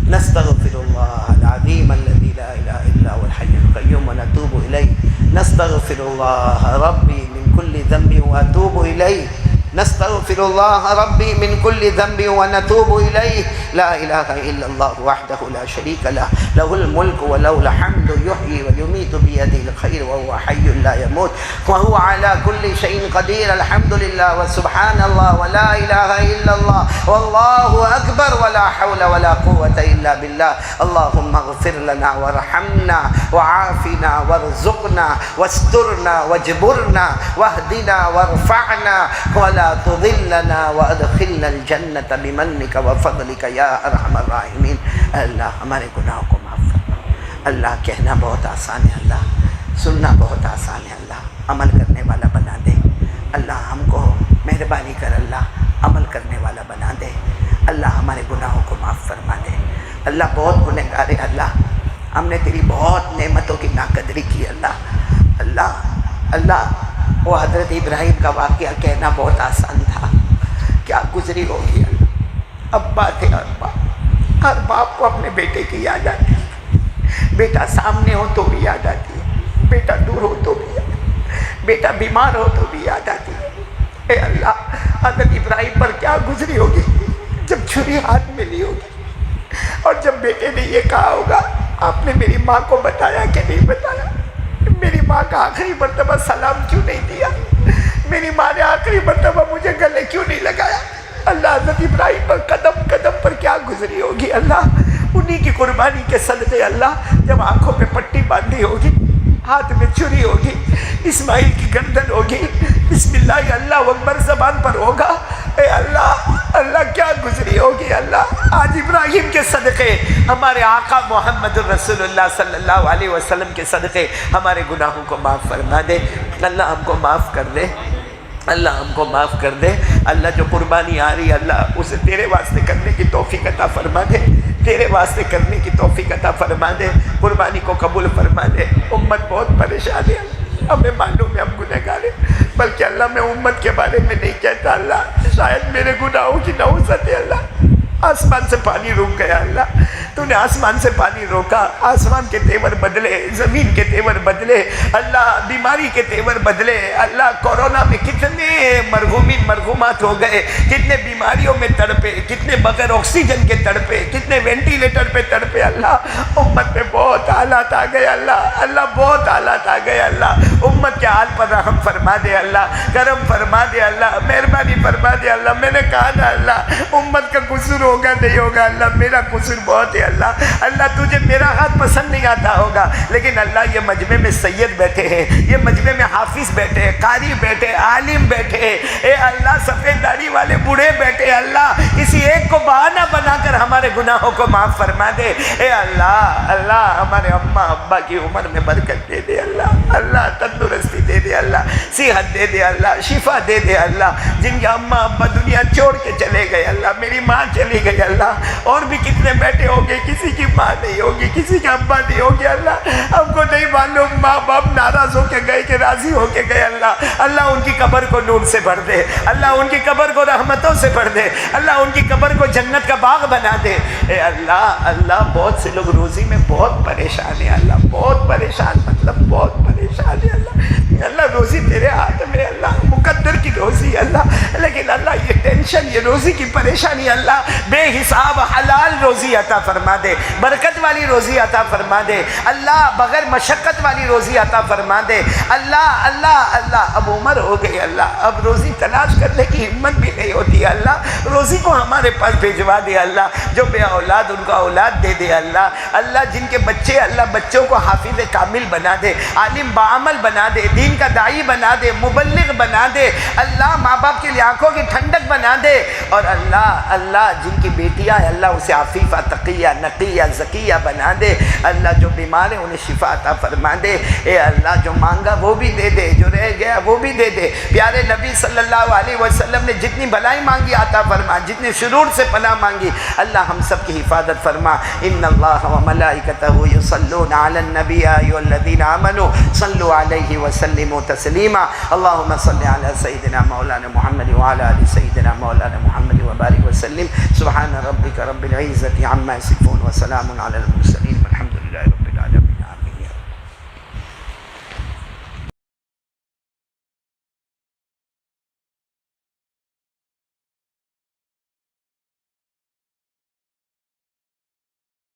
نستغفر الله العظيم الذي لا إله إلا هو الحي القيوم ونتوب إليه. نستغفر الله ربي من كل ذنب وأتوب إليه. نستغفر الله ربي من كل ذنب ونتوب إليه. لا إله إلا الله وحده لا شريك له له الملك وله الحمد يحيي ويميت بيده الخير وهو حي لا يموت وهو على كل شيء قدير. الحمد لله وسبحان الله ولا إله إلا الله والله أكبر ولا حول ولا قوة إلا بالله. اللهم اغفر لنا وارحمنا وعافنا وارزقنا واسترنا واجبرنا واهدنا وارفعنا ولا تضلنا وادخلنا الجنة بمنك وفضلك يا ارحم الراحمین. اللہ ہمارے گناہوں کو معاف فرما. اللہ کہنا بہت آسان ہے، اللہ سننا بہت آسان ہے، اللہ عمل کرنے والا بنا دے. اللہ ہم کو مہربانی کر اللہ عمل کرنے والا بنا دے، اللہ ہمارے گناہوں کو معاف فرما دے۔ اللہ بہت گنہگار ہے اللہ، ہم نے تیری بہت نعمتوں کی ناقدری کی اللہ۔ اللہ وہ حضرت ابراہیم کا واقعہ کہنا بہت آسان تھا، کیا گزری ہوگی اللہ۔ ابا تھے ابا، ہر باپ کو اپنے بیٹے کی یاد آتی ہے، بیٹا سامنے ہو تو بھی یاد آتی ہے، بیٹا دور ہو تو بھی یاد آتی ہے، بیٹا بیمار ہو تو بھی یاد آتی ہے۔ اے اللہ، حضرت ابراہیم پر کیا گزری ہوگی جب چھری ہاتھ میں لی ہوگی، اور جب بیٹے نے یہ کہا ہوگا آپ نے میری ماں کو بتایا کہ نہیں بتایا، میری ماں کا آخری مرتبہ سلام کیوں نہیں دیا، میری ماں نے آخری مرتبہ مجھے گلے کیوں نہیں لگایا۔ اللہ حضرت ابراہیم پر قدم قدم پر کیا گزری ہوگی اللہ، انہی کی قربانی کے صدقے اللہ، جب آنکھوں پہ پٹی باندھی ہوگی، ہاتھ میں چھری ہوگی، اسماعیل کی گردن ہوگی، بسم اللہ اللہ اکبر زبان پر ہوگا، اے اللہ اللہ کیا گزری ہوگی اللہ۔ آج ابراہیم کے صدقے، ہمارے آقا محمد الرسول اللہ صلی اللہ علیہ وسلم کے صدقے ہمارے گناہوں کو معاف فرما دے اللہ، ہم کو معاف کر دے اللہ، ہم کو معاف کر دے اللہ۔ جو قربانی آ رہی ہے اللہ، اسے تیرے واسطے کرنے کی توفیق عطا فرما دے، تیرے واسطے کرنے کی توفیق عطا فرما دے، قربانی کو قبول فرما دے۔ امت بہت پریشان ہے، ہمیں معلوم ہے ہم گنہگار ہیں، بلکہ اللہ میں امت کے بارے میں نہیں کہتا اللہ، شاید میرے گناہوں کی نحوست ہے اللہ۔ آسمان سے پانی رک گیا اللہ، تو نے آسمان سے پانی روکا، آسمان کے تیور بدلے، زمین کے تیور بدلے اللہ، بیماری کے تیور بدلے اللہ۔ کورونا میں کتنے مرحومین مرحومات ہو گئے، کتنے بیماریوں میں تڑپے، کتنے بغیر آکسیجن کے تڑپے، کتنے وینٹیلیٹر پہ تڑپے اللہ۔ امت میں بہت حالات آ گئے اللہ، اللہ بہت حالات آ گئے اللہ۔ امت کے حال پر رحم فرما دے اللہ، کرم فرما دے اللہ، مہربانی فرما دے اللہ۔ میں نے کہا نا اللہ، امت کا قصور ہوگا نہیں ہوگا اللہ، میرا قصور بہت ہے اللہ۔ اللہ تجھے میرا ہاتھ پسند نہیں آتا ہوگا، لیکن اللہ یہ مجمع میں سید بیٹھے ہیں، یہ مجمع میں حافظ بیٹھے ہیں، قاری بیٹھے ہیں، عالم بیٹھے ہیں، اے اللہ سفید داڑھی والے بوڑھے بیٹھے ہیں اللہ، کسی ایک کو بہانہ بنا کر ہمارے گناہوں کو معاف فرما دے اے اللہ۔ اللہ ہمارے اماں ابا کی عمر میں برکت دے دے اللہ، اللہ تندرستی دے دے اللہ، صحت دے دے اللہ، شفا دے دے اللہ۔ جن کے اماں ابا دنیا چھوڑ کے چلے گئے اللہ، میری ماں چلی گئی اللہ، اور بھی کتنے بیٹھے ہوں گے، کسی کی ماں نہیں ہوگی، کسی کا ابا نہیں ہوگی اللہ، ہم کو نہیں معلوم ماں باپ ناراض ہو کے گئے کہ راضی ہو کے گئے اللہ۔ اللہ ان کی قبر کو نور سے بھر دے اللہ، ان کی قبر کو رحمتوں سے بھر دے اللہ، ان کی قبر کو جنت کا باغ بنا دے اے اللہ۔ اللہ بہت سے لوگ روزی میں بہت پریشان ہیں اللہ، بہت پریشان، مطلب بہت پریشان ہے اللہ۔ اللہ روزی تیرے ہاتھ میں اللہ، مقدر کی روزی اللہ، لیکن اللہ یہ ٹینشن، یہ روزی کی پریشانی اللہ، بے حساب حلال روزی عطا فرما دے، برکت والی روزی عطا فرما دے اللہ، بغیر مشقت والی روزی عطا فرما دے اللہ۔ اللہ اللہ اب عمر ہو گئی اللہ، اب روزی تلاش کرنے کی ہمت بھی نہیں ہوتی اللہ، روزی کو ہمارے پاس بھیجوا دے اللہ۔ جو بے اولاد ان کا اولاد دے دے اللہ۔ اللہ جن کے بچے اللہ، بچوں کو حافظ کامل بنا دے، عالم بعمل بنا دے، دین کا داعی بنا دے، مبلغ بنا دے اللہ، ماں باپ کے لیے آنکھوں کی ٹھنڈک بنا دے، اور اللہ اللہ جن کی بیٹیاں ہیں اللہ، اسے عفیفہ تقیہ نقیہ زکیہ بنا دے اللہ۔ جو بیمار ہیں انہیں شفا عطا فرما دے اے اللہ، جو مانگا وہ بھی دے دے، جو رہ گیا وہ بھی دے دے۔ پیارے نبی صلی اللہ علیہ وسلم نے جتنی بھلائی مانگی عطا فرما، جتنے شرور سے پناہ مانگی اللہ ہم سب کی حفاظت فرما۔ ان اللہ و ملائکتہ یصلون علی النبی یا ایھا الذین آمنوا صلوا علیہ وسلموا تسلیما۔ اللهم صل علی سیدنا مولانا محمد وعلی آل سیدنا مولانا محمد وبارک وسلم۔ سبحان ربک رب العزة عما یصفون وسلام علی المرسلین۔